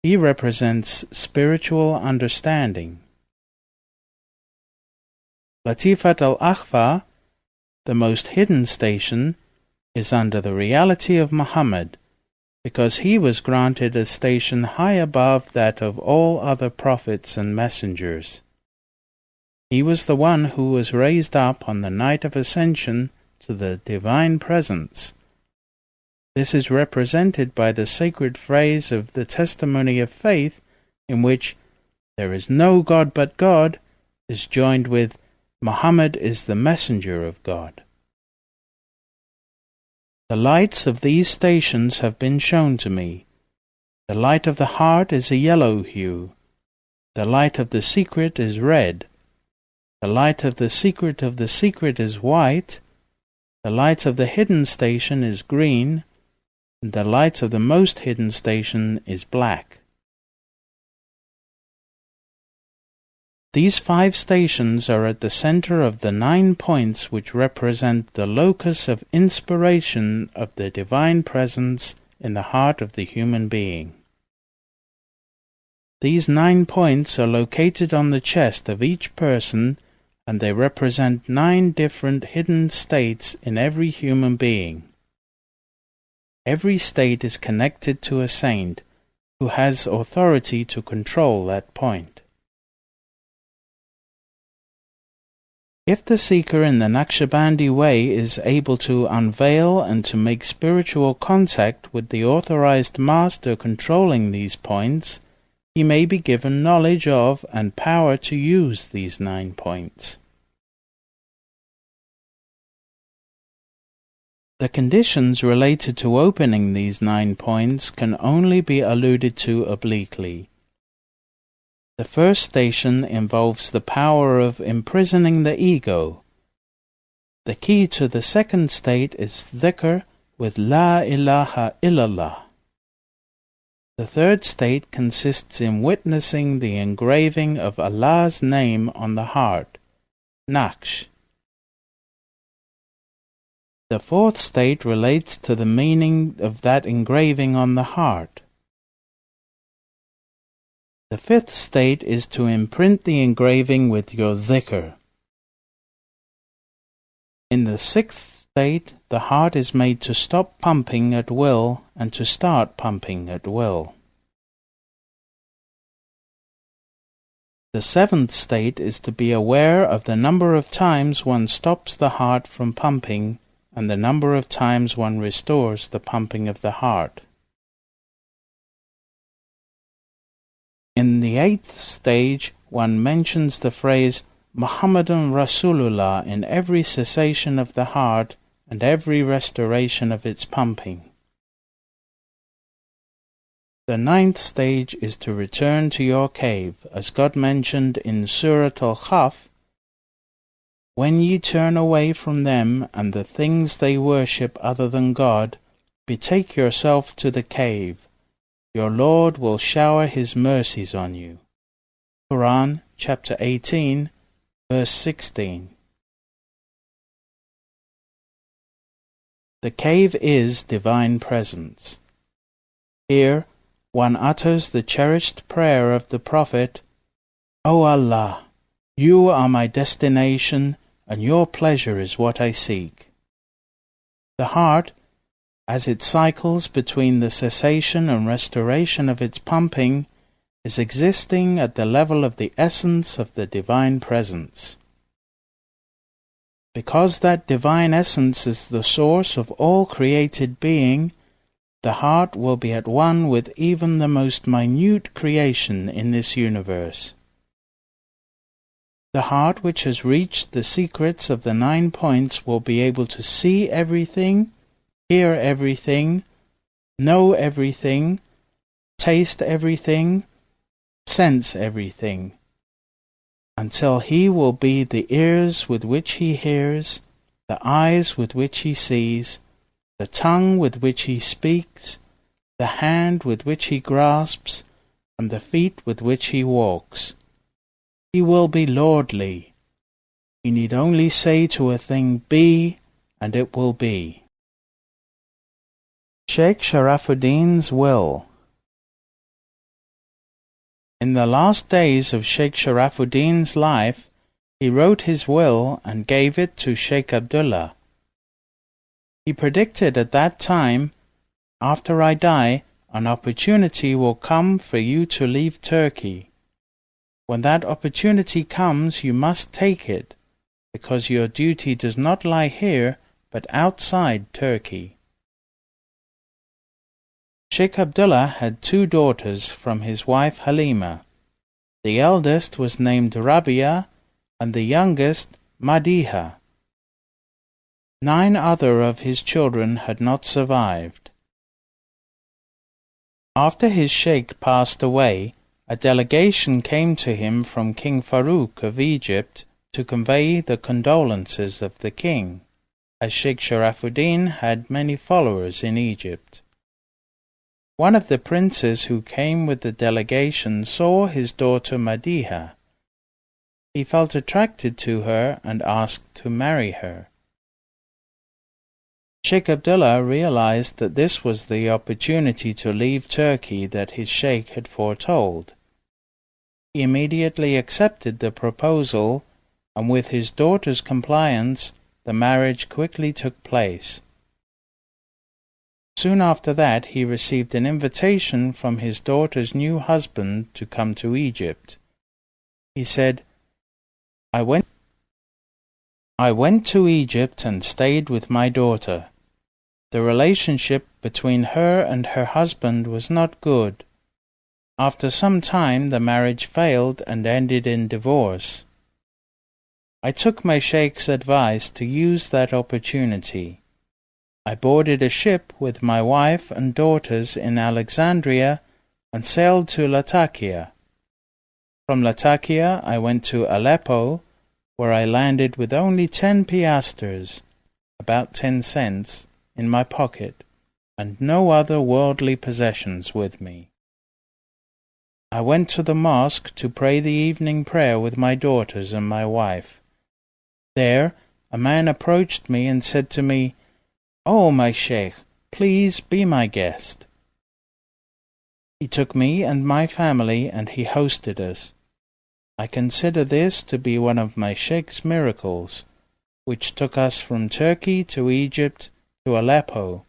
He represents spiritual understanding. Latifat al-Akhfa, the most hidden station, is under the reality of Muhammad, because he was granted a station high above that of all other prophets and messengers. He was the one who was raised up on the night of ascension to the divine presence. This is represented by the sacred phrase of the testimony of faith, in which "there is no God but God" is joined with Muhammad is the messenger of God. The lights of these stations have been shown to me. The light of the heart is a yellow hue. The light of the secret is red. The light of the secret is white. The light of the hidden station is green. And the light of the most hidden station is black. These 5 stations are at the center of the 9 points which represent the locus of inspiration of the Divine Presence in the heart of the human being. These 9 points are located on the chest of each person, and they represent 9 different hidden states in every human being. Every state is connected to a saint who has authority to control that point. If the seeker in the Naqshabandi way is able to unveil and to make spiritual contact with the authorized master controlling these points, he may be given knowledge of and power to use these 9 points. The conditions related to opening these 9 points can only be alluded to obliquely. The first station involves the power of imprisoning the ego. The key to the second state is dhikr with La ilaha illallah. The third state consists in witnessing the engraving of Allah's name on the heart, Naqsh. The fourth state relates to the meaning of that engraving on the heart. The fifth state is to imprint the engraving with your dhikr. In the sixth state, the heart is made to stop pumping at will and to start pumping at will. The seventh state is to be aware of the number of times one stops the heart from pumping and the number of times one restores the pumping of the heart. In the eighth stage, one mentions the phrase Muhammadan Rasulullah in every cessation of the heart and every restoration of its pumping. The ninth stage is to return to your cave, as God mentioned in Surat Al-Khaf, "When ye turn away from them and the things they worship other than God, betake yourself to the cave. Your Lord will shower His mercies on you." Quran, chapter 18, verse 16. The cave is Divine Presence. Here, one utters the cherished prayer of the Prophet, "O Allah, you are my destination, and your pleasure is what I seek." The heart, as it cycles between the cessation and restoration of its pumping, is existing at the level of the essence of the Divine Presence. Because that Divine Essence is the source of all created being, the heart will be at one with even the most minute creation in this universe. The heart which has reached the secrets of the 9 points will be able to see everything, hear everything, know everything, taste everything, sense everything, until he will be the ears with which he hears, the eyes with which he sees, the tongue with which he speaks, the hand with which he grasps, and the feet with which he walks. He will be lordly. He need only say to a thing, "Be," and it will be. Shaykh Sharafuddin's will. In the last days of Shaykh Sharafuddin's life, he wrote his will and gave it to Shaykh Abdullah. He predicted at that time, "After I die, an opportunity will come for you to leave Turkey. When that opportunity comes, you must take it, because your duty does not lie here, but outside Turkey." Shaykh Abdullah had 2 daughters from his wife Halima. The eldest was named Rabia, and the youngest Madiha. 9 other of his children had not survived. After his sheikh passed away, a delegation came to him from King Farouk of Egypt to convey the condolences of the king, as Sheikh Sharafuddin had many followers in Egypt. One of the princes who came with the delegation saw his daughter Madiha. He felt attracted to her and asked to marry her. Sheikh Abdullah realized that this was the opportunity to leave Turkey that his sheikh had foretold. He immediately accepted the proposal, and with his daughter's compliance, the marriage quickly took place. Soon after that, he received an invitation from his daughter's new husband to come to Egypt. He said, I went to Egypt and stayed with my daughter. The relationship between her and her husband was not good. After some time, the marriage failed and ended in divorce. I took my sheikh's advice to use that opportunity. I boarded a ship with my wife and daughters in Alexandria and sailed to Latakia. From Latakia, I went to Aleppo, where I landed with only 10 piastres, about 10 cents, in my pocket, and no other worldly possessions with me. I went to the mosque to pray the evening prayer with my daughters and my wife. There, a man approached me and said to me, "Oh, my sheikh, please be my guest." He took me and my family and he hosted us. I consider this to be one of my sheikh's miracles, which took us from Turkey to Egypt to Aleppo,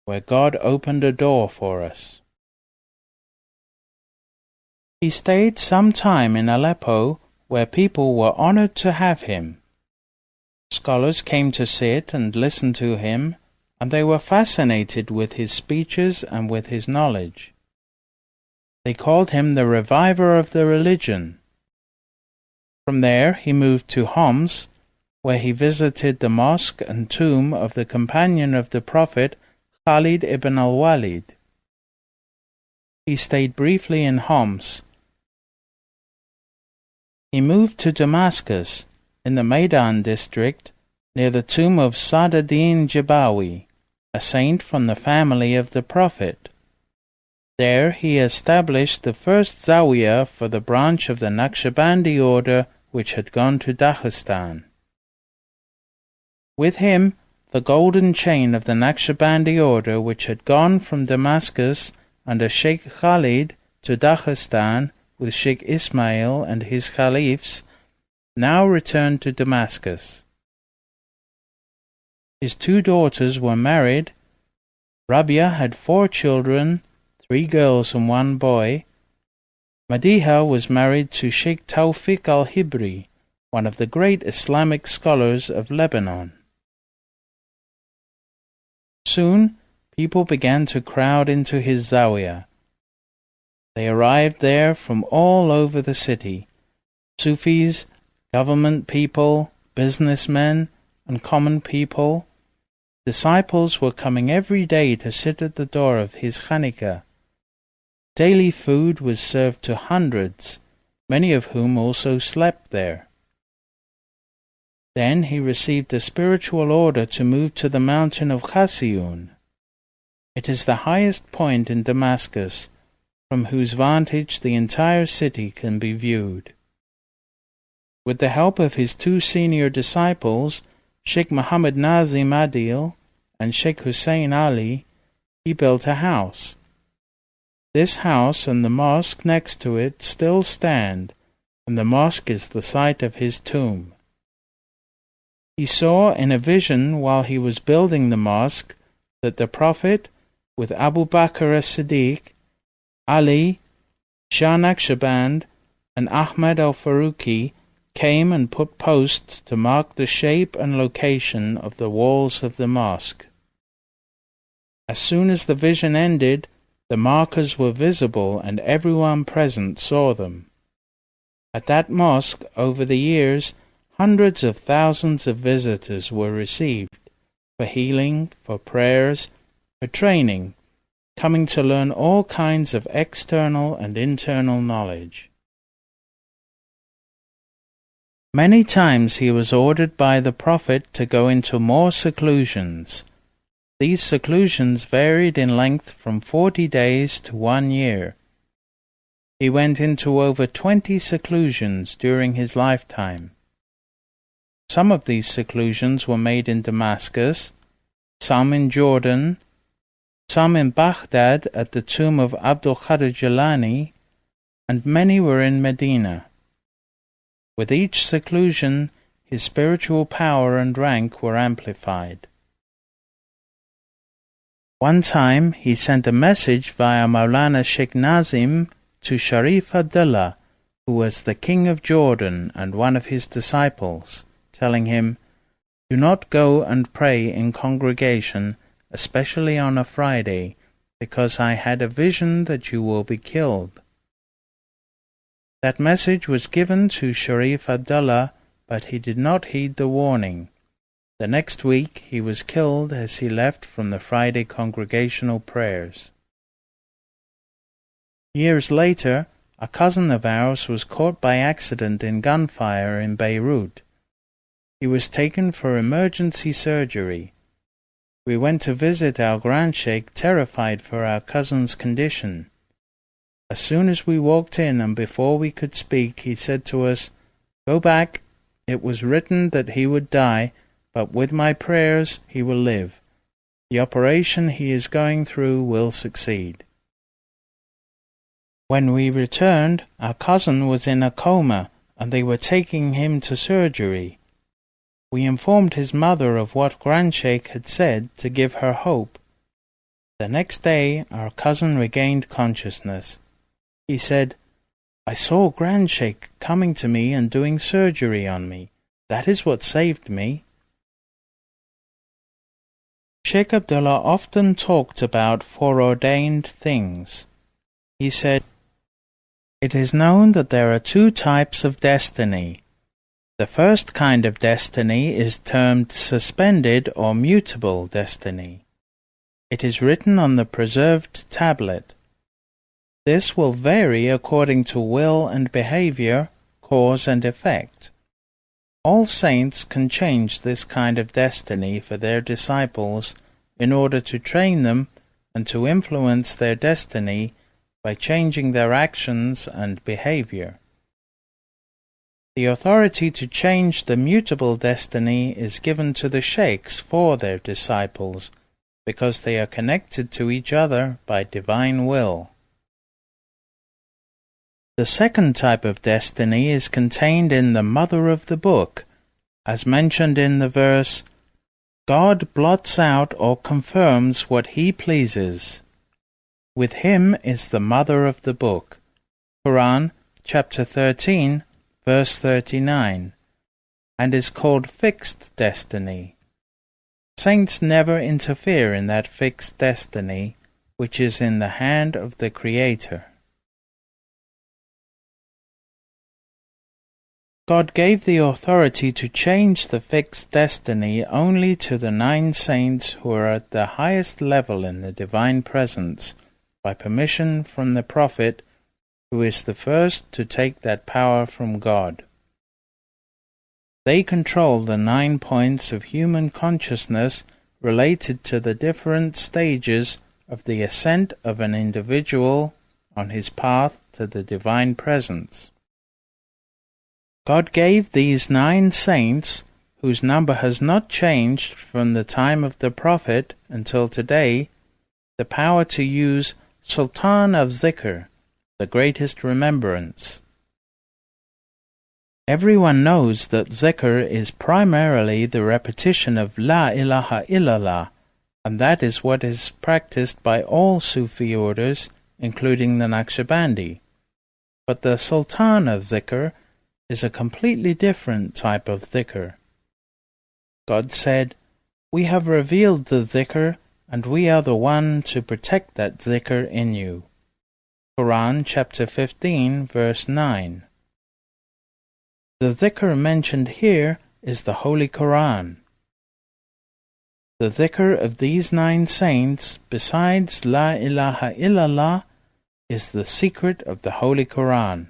where God opened a door for us. He stayed some time in Aleppo, where people were honored to have him. Scholars came to sit and listen to him, and they were fascinated with his speeches and with his knowledge. They called him the reviver of the religion. From there he moved to Homs, where he visited the mosque and tomb of the companion of the Prophet, Khalid ibn al-Walid. He stayed briefly in Homs. He moved to Damascus, in the Maidan district, near the tomb of Sa'd-ad-Din Jabawi, a saint from the family of the Prophet. There he established the first Zawiya for the branch of the Naqshabandi order which had gone to Daghestan. With him, the golden chain of the Naqshabandi order which had gone from Damascus under Sheikh Khalid to Daghestan with Sheikh Ismail and his caliphs, now returned to Damascus. His 2 daughters were married. Rabia had 4 children, 3 girls and 1 boy. Madiha was married to Sheikh Tawfiq al-Hibri, one of the great Islamic scholars of Lebanon. Soon, people began to crowd into his Zawiya. They arrived there from all over the city, Sufis, government people, businessmen, and common people. Disciples were coming every day to sit at the door of his Khanika. Daily food was served to hundreds, many of whom also slept there. Then he received a spiritual order to move to the mountain of Khasiyun. It is the highest point in Damascus, from whose vantage the entire city can be viewed. With the help of his 2 senior disciples, Sheikh Muhammad Nazim Adil and Sheikh Hussein Ali, he built a house. This house and the mosque next to it still stand, and the mosque is the site of his tomb. He saw in a vision while he was building the mosque that the Prophet, with Abu Bakr as-Siddiq, Ali, Shah Naqshband, and Ahmad al-Faruqi came and put posts to mark the shape and location of the walls of the mosque. As soon as the vision ended, the markers were visible and everyone present saw them. At that mosque, over the years, hundreds of thousands of visitors were received for healing, for prayers, for training, coming to learn all kinds of external and internal knowledge. Many times he was ordered by the Prophet to go into more seclusions. These seclusions varied in length from 40 days to 1 year. He went into over 20 seclusions during his lifetime. Some of these seclusions were made in Damascus, some in Jordan, some in Baghdad at the tomb of Ad-Daghestani, and many were in Medina. With each seclusion, his spiritual power and rank were amplified. One time, he sent a message via Mawlana Shaykh to Sharif Abdullah, who was the king of Jordan and one of his disciples, telling him, "Do not go and pray in congregation, especially on a Friday, because I had a vision that you will be killed." That message was given to Sharif Abdullah, but he did not heed the warning. The next week he was killed as he left from the Friday congregational prayers. Years later, a cousin of ours was caught by accident in gunfire in Beirut. He was taken for emergency surgery. We went to visit our Grand Shaykh, terrified for our cousin's condition. As soon as we walked in and before we could speak, he said to us, "Go back. It was written that he would die, but with my prayers he will live. The operation he is going through will succeed." When we returned, our cousin was in a coma, and they were taking him to surgery. We informed his mother of what Grand Shaykh had said to give her hope. The next day our cousin regained consciousness. He said, "I saw Grand Shaykh coming to me and doing surgery on me. That is what saved me." Shaykh Abdullah often talked about foreordained things. He said, "It is known that there are two types of destiny. The first kind of destiny is termed suspended or mutable destiny. It is written on the preserved tablet. This will vary according to will and behavior, cause and effect. All saints can change this kind of destiny for their disciples in order to train them and to influence their destiny by changing their actions and behavior. The authority to change the mutable destiny is given to the sheikhs for their disciples, because they are connected to each other by divine will. The second type of destiny is contained in the mother of the book, as mentioned in the verse, "God blots out or confirms what he pleases." With him is the mother of the book. Quran, chapter 13, verse 39, and is called fixed destiny. Saints never interfere in that fixed destiny, which is in the hand of the Creator. God gave the authority to change the fixed destiny only to the 9 saints who are at the highest level in the divine presence, by permission from the Prophet, who is the first to take that power from God. They control the 9 points of human consciousness related to the different stages of the ascent of an individual on his path to the divine presence. God gave these 9 saints, whose number has not changed from the time of the Prophet until today, the power to use Sultan of Zikr, the greatest remembrance. Everyone knows that Zikr is primarily the repetition of La ilaha illallah, and that is what is practiced by all Sufi orders, including the Naqshabandi. But the Sultan of Zikr is a completely different type of dhikr. God said, "We have revealed the dhikr, and we are the one to protect that dhikr in you." Quran chapter 15, verse 9. The dhikr mentioned here is the Holy Quran. The dhikr of these 9 saints, besides La ilaha illallah, is the secret of the Holy Quran.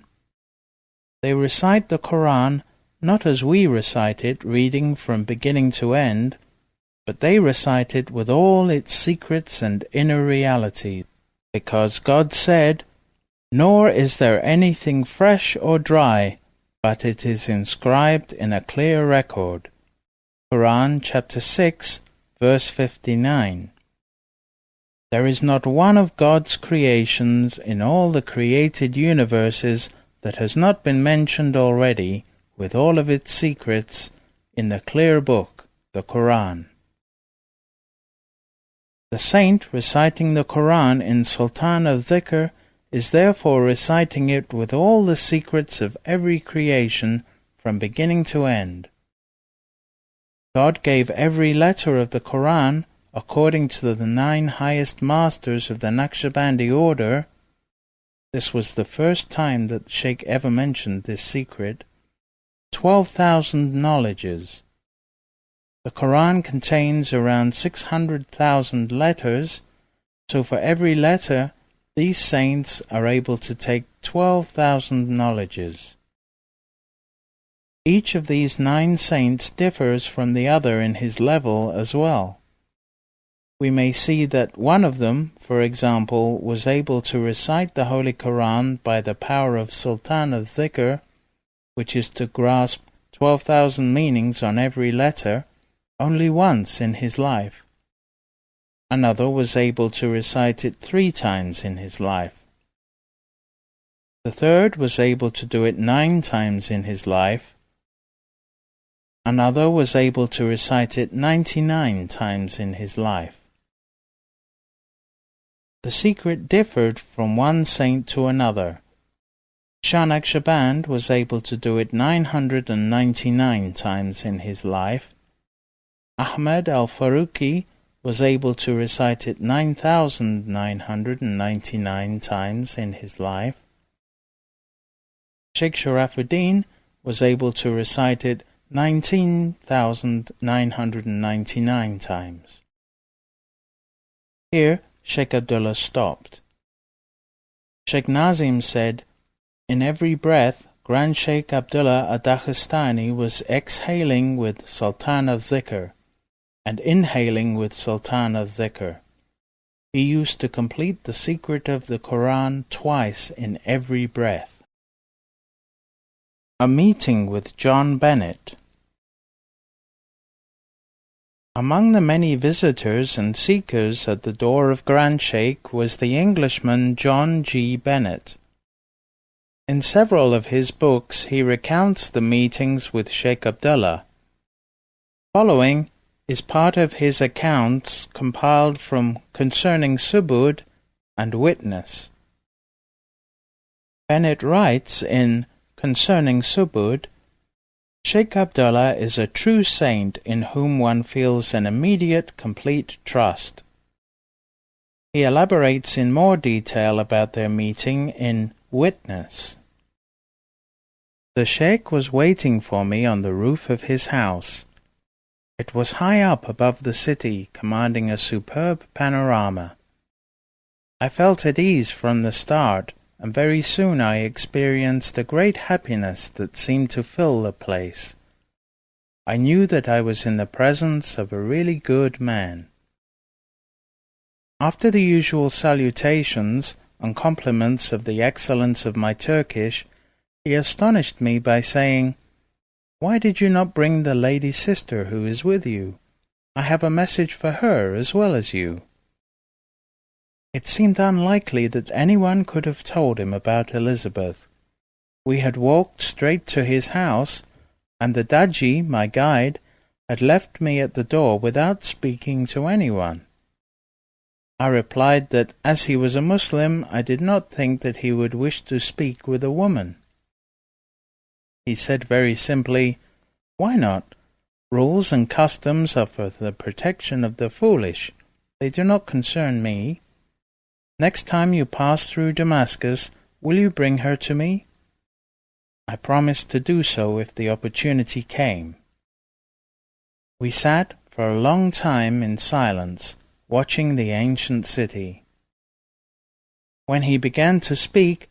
They recite the Quran not as we recite it, reading from beginning to end, but they recite it with all its secrets and inner realities, because God said, "Nor is there anything fresh or dry, but it is inscribed in a clear record." Quran chapter 6, verse 59. There is not one of God's creations in all the created universes that has not been mentioned already, with all of its secrets, in the clear book, the Quran. The saint reciting the Quran in Sultan al-Dhikr is therefore reciting it with all the secrets of every creation from beginning to end. God gave every letter of the Quran, according to the 9 highest masters of the Naqshabandi order. This was the first time that the Shaykh ever mentioned this secret. 12,000 knowledges. The Quran contains around 600,000 letters, so for every letter, these saints are able to take 12,000 knowledges. Each of these 9 saints differs from the other in his level as well. We may see that one of them, for example, was able to recite the Holy Quran by the power of Sultan al-Dhikr, which is to grasp 12,000 meanings on every letter, only once in his life. Another was able to recite it 3 times in his life. The third was able to do it 9 times in his life. Another was able to recite it 99 times in his life. The secret differed from one saint to another. Shah Naqshband was able to do it 999 times in his life. Ahmad al-Faruqi was able to recite it 9,999 times in his life. Shaykh Sharafuddin was able to recite it 19,999 times. Here, Shaykh Abdullah stopped. Shaykh Nazim said, "In every breath, Grand Shaykh Abdullah Ad-Daghestani was exhaling with Sultan al-Dhikr and inhaling with Sultan al-Dhikr. He used to complete the secret of the Quran twice in every breath." A meeting with John Bennett. Among the many visitors and seekers at the door of Grand Shaykh was the Englishman John G. Bennett. In several of his books he recounts the meetings with Shaykh Abdullah. Following is part of his accounts compiled from Concerning Subud and Witness. Bennett writes in Concerning Subud, "Shaykh Abdullah is a true saint in whom one feels an immediate, complete trust." He elaborates in more detail about their meeting in Witness. "The Shaykh was waiting for me on the roof of his house. It was high up above the city, commanding a superb panorama. I felt at ease from the start, and very soon I experienced a great happiness that seemed to fill the place. I knew that I was in the presence of a really good man. After the usual salutations and compliments of the excellence of my Turkish, he astonished me by saying, 'Why did you not bring the lady sister who is with you? I have a message for her as well as you.' It seemed unlikely that anyone could have told him about Elizabeth. We had walked straight to his house, and the Daji, my guide, had left me at the door without speaking to anyone. I replied that as he was a Muslim, I did not think that he would wish to speak with a woman. He said very simply, 'Why not? Rules and customs are for the protection of the foolish. They do not concern me. Next time you pass through Damascus, will you bring her to me?' I promised to do so if the opportunity came. We sat for a long time in silence, watching the ancient city. When he began to speak,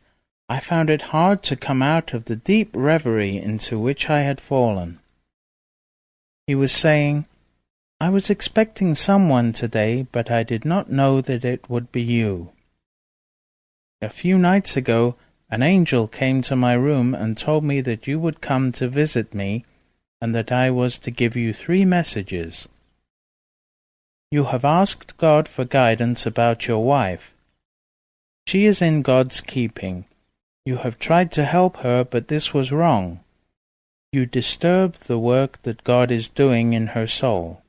I found it hard to come out of the deep reverie into which I had fallen. He was saying, "I was expecting someone today, but I did not know that it would be you. A few nights ago, an angel came to my room and told me that you would come to visit me and that I was to give you 3 messages. You have asked God for guidance about your wife. She is in God's keeping. You have tried to help her, but this was wrong. You disturbed the work that God is doing in her soul.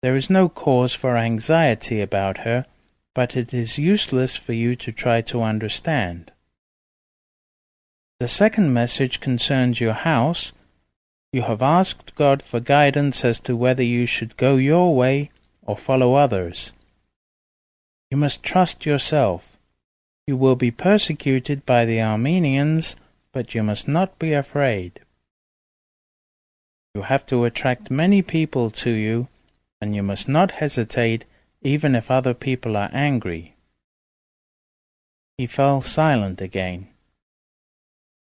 There is no cause for anxiety about her, but it is useless for you to try to understand. The second message concerns your house. You have asked God for guidance as to whether you should go your way or follow others. You must trust yourself. You will be persecuted by the Armenians, but you must not be afraid. You have to attract many people to you, and you must not hesitate even if other people are angry." He fell silent again.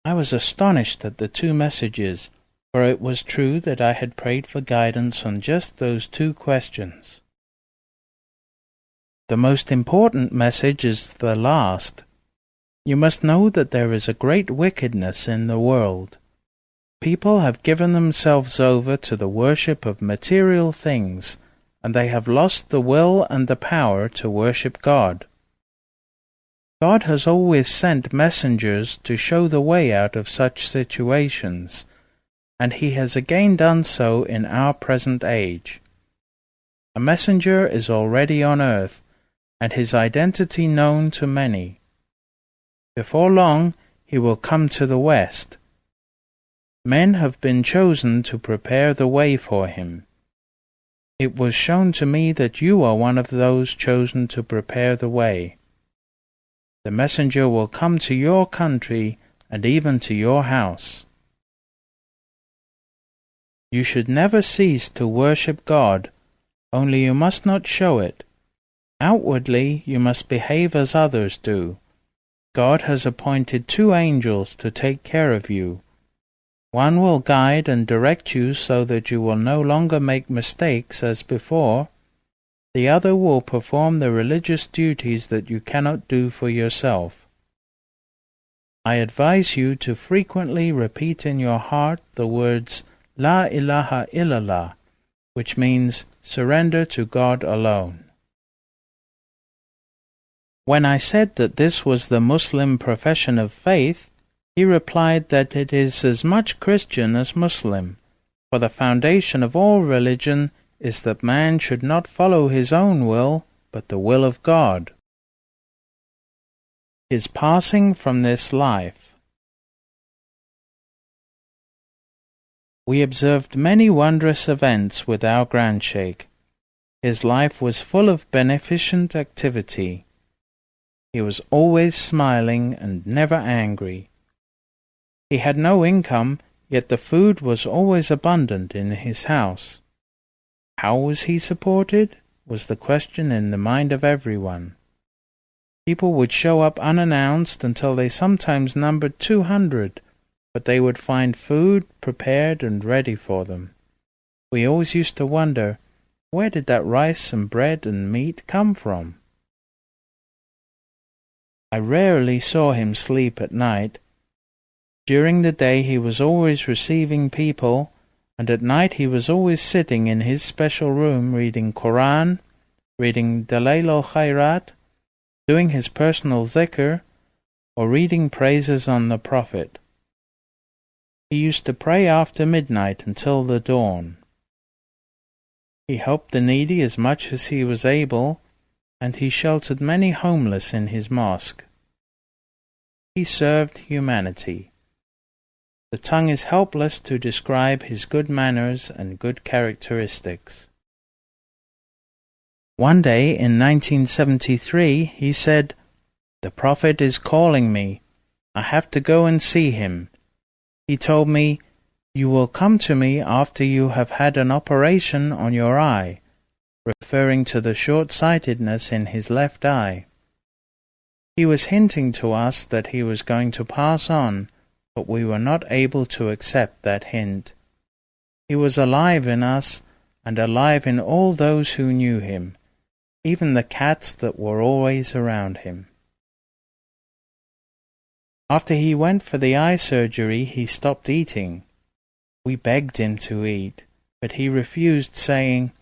I was astonished at the 2 messages, for it was true that I had prayed for guidance on just those 2 questions. The most important message is the last. You must know that there is a great wickedness in the world. People have given themselves over to the worship of material things, and they have lost the will and the power to worship God. God has always sent messengers to show the way out of such situations, and he has again done so in our present age. A messenger is already on earth, and his identity known to many. Before long he will come to the west. Men have been chosen to prepare the way for him. It was shown to me that you are one of those chosen to prepare the way. The messenger will come to your country and even to your house. You should never cease to worship God, only you must not show it. Outwardly you must behave as others do. God has appointed 2 angels to take care of you. One will guide and direct you so that you will no longer make mistakes as before. The other will perform the religious duties that you cannot do for yourself. I advise you to frequently repeat in your heart the words La ilaha illallah, which means surrender to God alone. When I said that this was the Muslim profession of faith, he replied that it is as much Christian as Muslim, for the foundation of all religion is that man should not follow his own will, but the will of God. His passing from this life. We observed many wondrous events with our Grand Shaykh. His life was full of beneficent activity. He was always smiling and never angry. He had no income, yet the food was always abundant in his house. How was he supported? Was the question in the mind of everyone. People would show up unannounced until they sometimes numbered 200, but they would find food prepared and ready for them. We always used to wonder, where did that rice and bread and meat come from? I rarely saw him sleep at night. During the day he was always receiving people, and at night he was always sitting in his special room reading Quran, reading Dalail al-Khairat, doing his personal zikr, or reading praises on the Prophet. He used to pray after midnight until the dawn. He helped the needy as much as he was able, and he sheltered many homeless in his mosque. He served humanity. The tongue is helpless to describe his good manners and good characteristics. One day in 1973 he said, "The Prophet is calling me. I have to go and see him. He told me, "You will come to me after you have had an operation on your eye," referring to the short-sightedness in his left eye. He was hinting to us that he was going to pass on, but we were not able to accept that hint. He was alive in us, and alive in all those who knew him, even the cats that were always around him. After he went for the eye surgery, he stopped eating. We begged him to eat, but he refused, saying,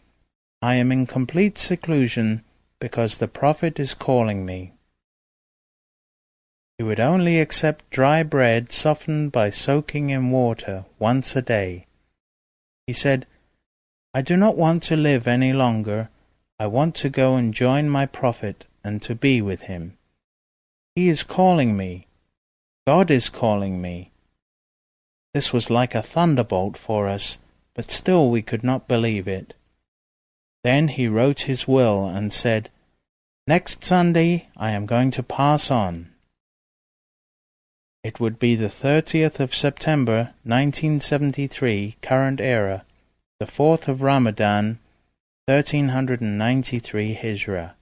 "I am in complete seclusion because the Prophet is calling me." He would only accept dry bread softened by soaking in water once a day. He said, "I do not want to live any longer. I want to go and join my Prophet and to be with him. He is calling me. God is calling me." This was like a thunderbolt for us, but still we could not believe it. Then he wrote his will and said, "Next Sunday I am going to pass on." It would be the 30th of September, 1973, current era, the 4th of Ramadan, 1393 Hijrah.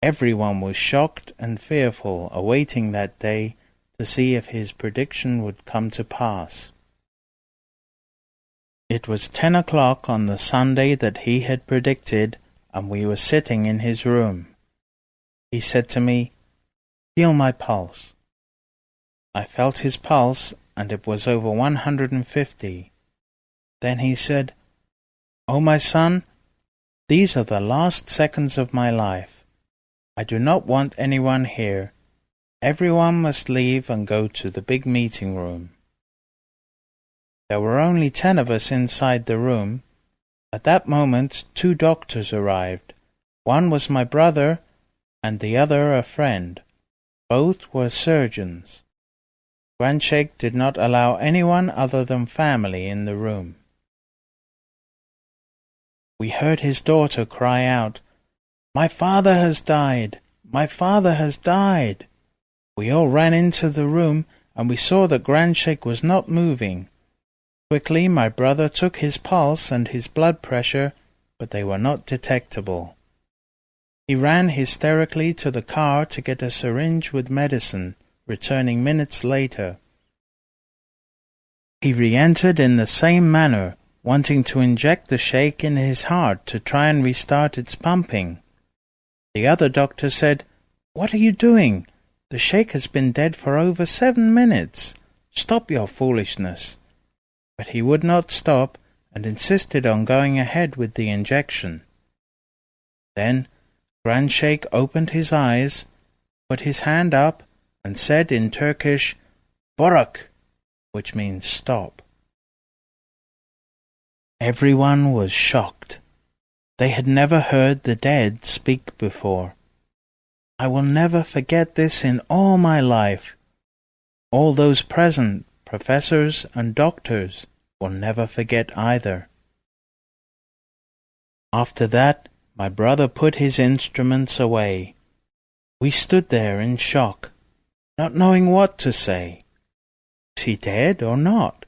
Everyone was shocked and fearful, awaiting that day to see if his prediction would come to pass. It was 10 o'clock on the Sunday that he had predicted, and we were sitting in his room. He said to me, "Feel my pulse." I felt his pulse, and it was over 150. Then he said, "Oh, my son, these are the last seconds of my life. I do not want anyone here. Everyone must leave and go to the big meeting room." There were only 10 of us inside the room. At that moment 2 doctors arrived. One was my brother, and the other a friend. Both were surgeons. Grand Shaykh did not allow anyone other than family in the room. We heard his daughter cry out, "My father has died! My father has died!" We all ran into the room, and we saw that Grand Shaykh was not moving. Quickly my brother took his pulse and his blood pressure, but they were not detectable. He ran hysterically to the car to get a syringe with medicine, returning minutes later. He re-entered in the same manner, wanting to inject the Shaykh in his heart to try and restart its pumping. The other doctor said, "What are you doing? The Shaykh has been dead for over 7 minutes. Stop your foolishness." But he would not stop and insisted on going ahead with the injection. Then Grand Shaykh opened his eyes, put his hand up, and said in Turkish, "Borak," which means stop. Everyone was shocked. They had never heard the dead speak before. I will never forget this in all my life. All those present, professors and doctors, will never forget either. After that, my brother put his instruments away. We stood there in shock, not knowing what to say. Was he dead or not?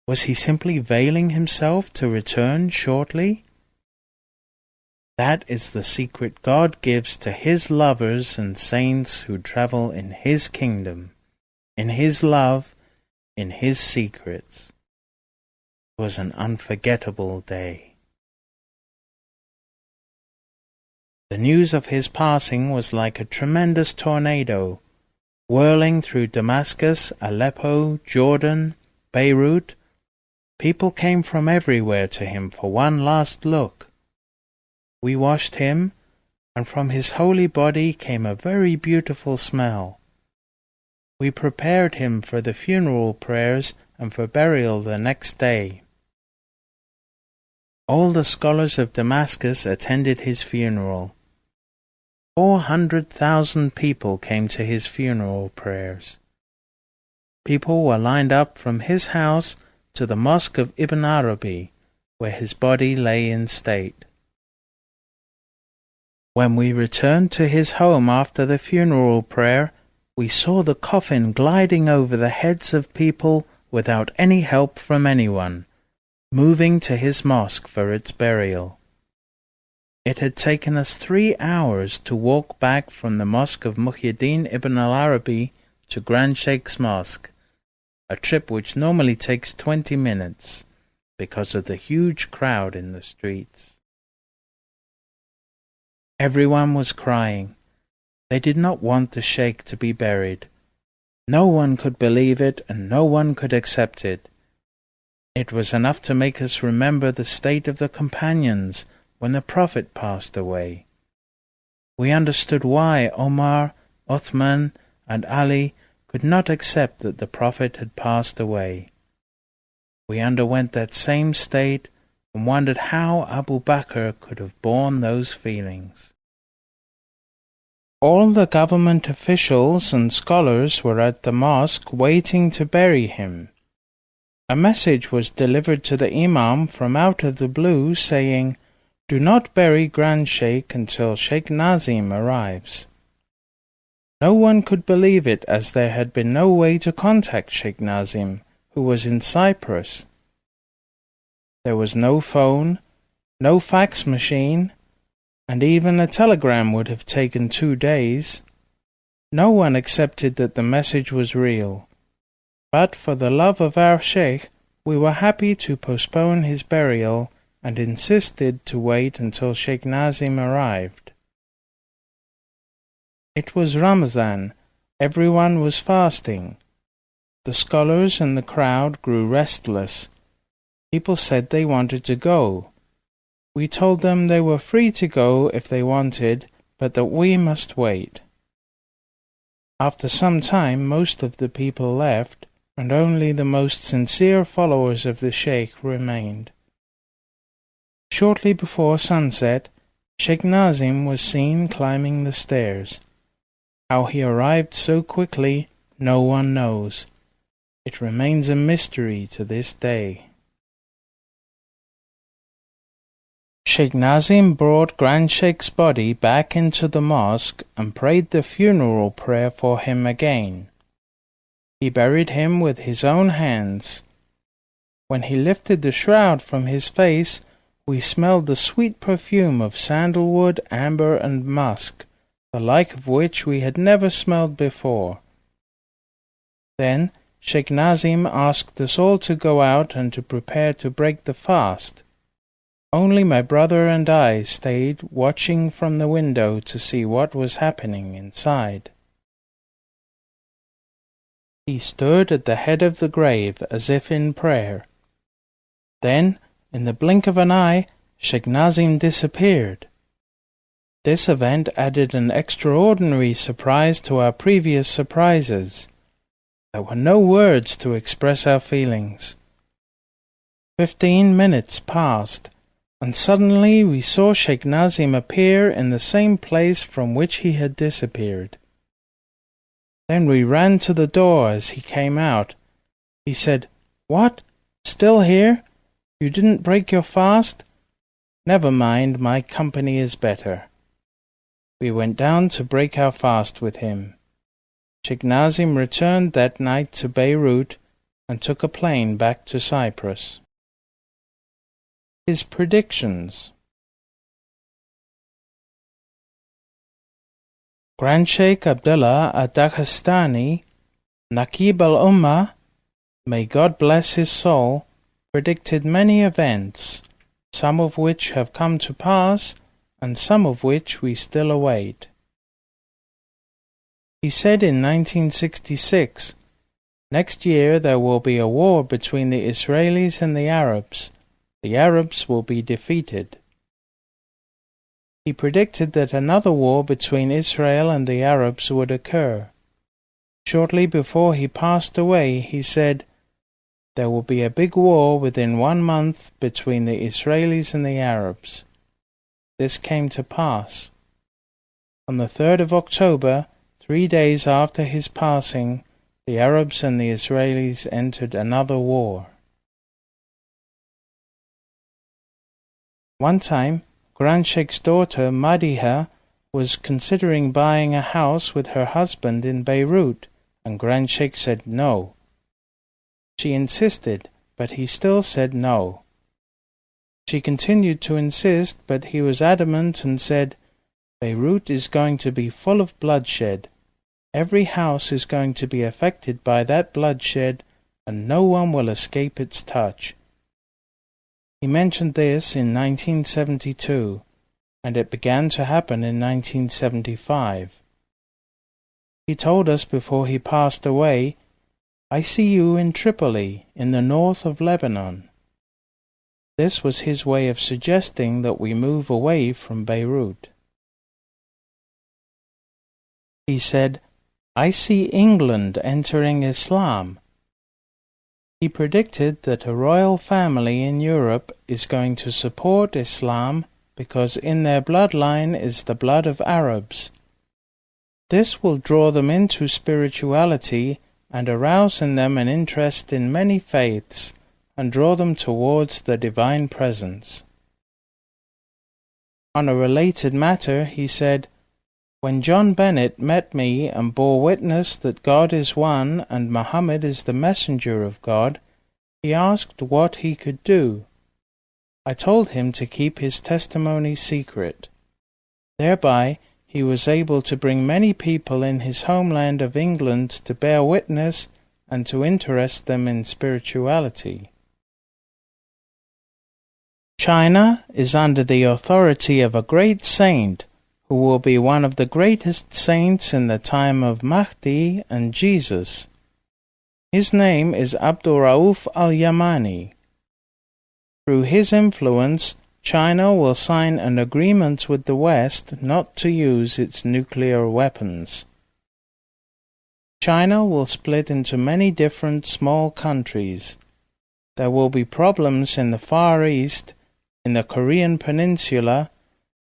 Was he simply veiling himself to return shortly? That is the secret God gives to His lovers and saints who travel in His kingdom, in His love, in His secrets. It was an unforgettable day. The news of his passing was like a tremendous tornado, whirling through Damascus, Aleppo, Jordan, Beirut. People came from everywhere to him for one last look. We washed him, and from his holy body came a very beautiful smell. We prepared him for the funeral prayers and for burial the next day. All the scholars of Damascus attended his funeral. 400,000 people came to his funeral prayers. People were lined up from his house to the mosque of Ibn Arabi, where his body lay in state. When we returned to his home after the funeral prayer, we saw the coffin gliding over the heads of people without any help from anyone, moving to his mosque for its burial. It had taken us 3 hours to walk back from the mosque of Muhyiddin ibn al-Arabi to Grand Shaykh's mosque, a trip which normally takes 20 minutes because of the huge crowd in the streets. Everyone was crying. They did not want the Shaykh to be buried. No one could believe it, and no one could accept it. It was enough to make us remember the state of the companions when the Prophet passed away. We understood why Omar, Uthman, and Ali could not accept that the Prophet had passed away. We underwent that same state and wondered how Abu Bakr could have borne those feelings. All the government officials and scholars were at the mosque waiting to bury him. A message was delivered to the Imam from out of the blue saying, "Do not bury Grand Shaykh until Shaykh Nazim arrives." No one could believe it, as there had been no way to contact Shaykh Nazim, who was in Cyprus. There was no phone, no fax machine, and even a telegram would have taken 2 days. No one accepted that the message was real. But for the love of our Shaykh, we were happy to postpone his burial and insisted to wait until Shaykh Nazim arrived. It was Ramazan. Everyone was fasting. The scholars and the crowd grew restless. People said they wanted to go. We told them they were free to go if they wanted, but that we must wait. After some time, most of the people left, and only the most sincere followers of the Shaykh remained. Shortly before sunset, Shaykh Nazim was seen climbing the stairs. How he arrived so quickly, no one knows. It remains a mystery to this day. Shaykh Nazim brought Grand Shaykh's body back into the mosque and prayed the funeral prayer for him again. He buried him with his own hands. When he lifted the shroud from his face, we smelled the sweet perfume of sandalwood, amber, and musk, the like of which we had never smelled before. Then Shaykh Nazim asked us all to go out and to prepare to break the fast. Only my brother and I stayed watching from the window to see what was happening inside. He stood at the head of the grave as if in prayer. Then, in the blink of an eye, Shaykh Nazim disappeared. This event added an extraordinary surprise to our previous surprises. There were no words to express our feelings. 15 minutes passed, and suddenly we saw Shaykh Nazim appear in the same place from which he had disappeared. Then we ran to the door as he came out. He said, "What? Still here? You didn't break your fast? Never mind, my company is better." We went down to break our fast with him. Shaykh Nazim returned that night to Beirut and took a plane back to Cyprus. His predictions. Grand Shaykh Abdullah Ad-Daghestani, Naqib al-Ummah, may God bless his soul, predicted many events, some of which have come to pass, and some of which we still await. He said in 1966, "Next year there will be a war between the Israelis and the Arabs. The Arabs will be defeated." He predicted that another war between Israel and the Arabs would occur. Shortly before he passed away, he said, "There will be a big war within 1 month between the Israelis and the Arabs." This came to pass. On the 3rd of October, 3 days after his passing, the Arabs and the Israelis entered another war. One time, Grand Shaykh's daughter, Madiha, was considering buying a house with her husband in Beirut, and Grand Shaykh said no. She insisted, but he still said no. She continued to insist, but he was adamant and said, Beirut is going to be full of bloodshed. Every house is going to be affected by that bloodshed, and no one will escape its touch. He mentioned this in 1972, and it began to happen in 1975. He told us before he passed away, I see you in Tripoli, in the north of Lebanon. This was his way of suggesting that we move away from Beirut. He said, I see England entering Islam. He predicted that a royal family in Europe is going to support Islam because in their bloodline is the blood of Arabs. This will draw them into spirituality and arouse in them an interest in many faiths and draw them towards the divine presence. On a related matter, he said, When John Bennett met me and bore witness that God is one and Muhammad is the messenger of God, he asked what he could do. I told him to keep his testimony secret. Thereby he was able to bring many people in his homeland of England to bear witness and to interest them in spirituality. China is under the authority of a great saint who will be one of the greatest saints in the time of Mahdi and Jesus. His name is Abdullah al-Yamani. Through his influence, China will sign an agreement with the West not to use its nuclear weapons. China will split into many different small countries. There will be problems in the Far East, in the Korean Peninsula,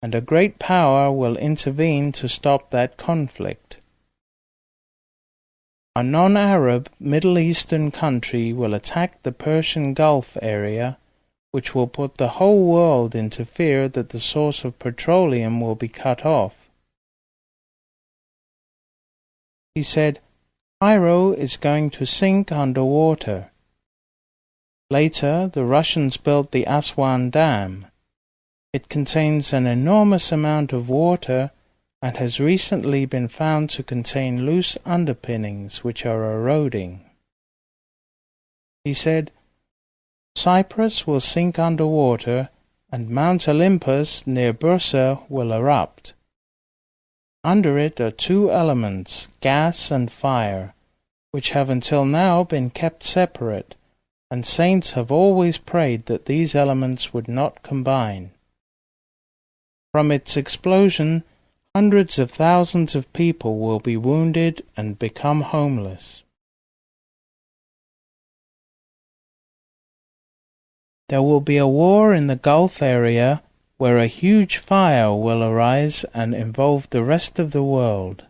and a great power will intervene to stop that conflict. A non-Arab Middle Eastern country will attack the Persian Gulf area, which will put the whole world into fear that the source of petroleum will be cut off. He said, Cairo is going to sink underwater. Later, the Russians built the Aswan Dam. It contains an enormous amount of water and has recently been found to contain loose underpinnings which are eroding. He said, Cyprus will sink underwater and Mount Olympus near Bursa will erupt. Under it are two elements, gas and fire, which have until now been kept separate, and saints have always prayed that these elements would not combine. From its explosion, hundreds of thousands of people will be wounded and become homeless. There will be a war in the Gulf area where a huge fire will arise and involve the rest of the world.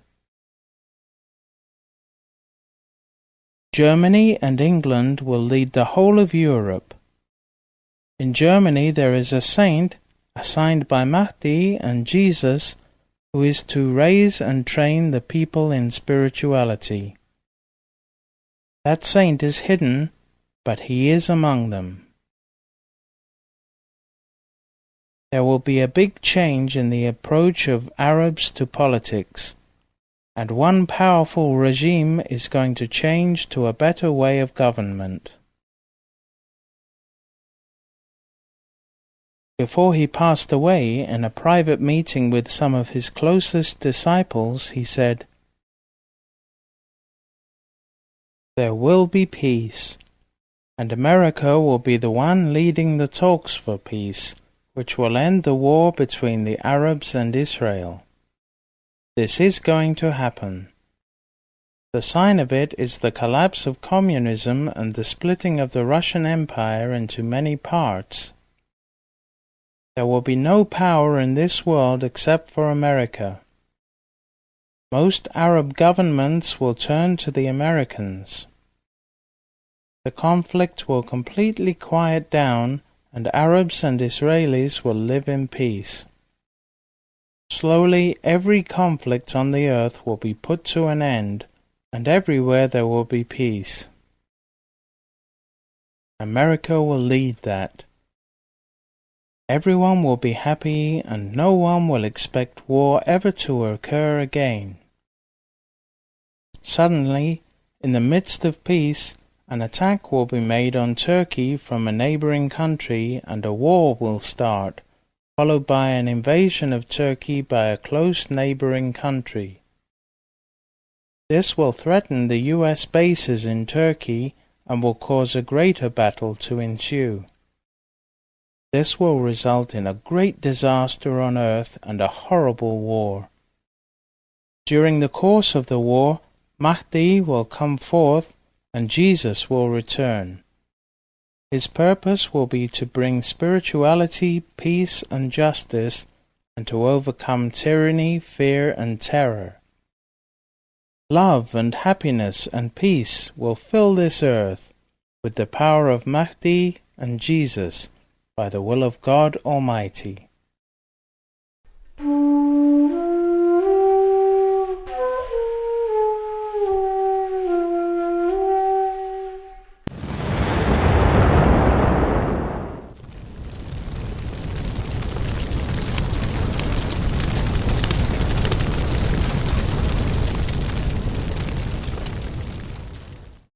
Germany and England will lead the whole of Europe. In Germany there is a saint assigned by Mahdi and Jesus who is to raise and train the people in spirituality. That saint is hidden, but he is among them. There will be a big change in the approach of Arabs to politics, and one powerful regime is going to change to a better way of government. Before he passed away, in a private meeting with some of his closest disciples, he said, There will be peace, and America will be the one leading the talks for peace, which will end the war between the Arabs and Israel. This is going to happen. The sign of it is the collapse of communism and the splitting of the Russian Empire into many parts. There will be no power in this world except for America. Most Arab governments will turn to the Americans. The conflict will completely quiet down, and Arabs and Israelis will live in peace. Slowly, every conflict on the earth will be put to an end, and everywhere there will be peace. America will lead that. Everyone will be happy and no one will expect war ever to occur again. Suddenly, in the midst of peace, an attack will be made on Turkey from a neighboring country and a war will start, followed by an invasion of Turkey by a close neighboring country. This will threaten the US bases in Turkey and will cause a greater battle to ensue. This will result in a great disaster on earth and a horrible war. During the course of the war, Mahdi will come forth and Jesus will return. His purpose will be to bring spirituality, peace and justice, and to overcome tyranny, fear and terror. Love and happiness and peace will fill this earth with the power of Mahdi and Jesus by the will of God Almighty.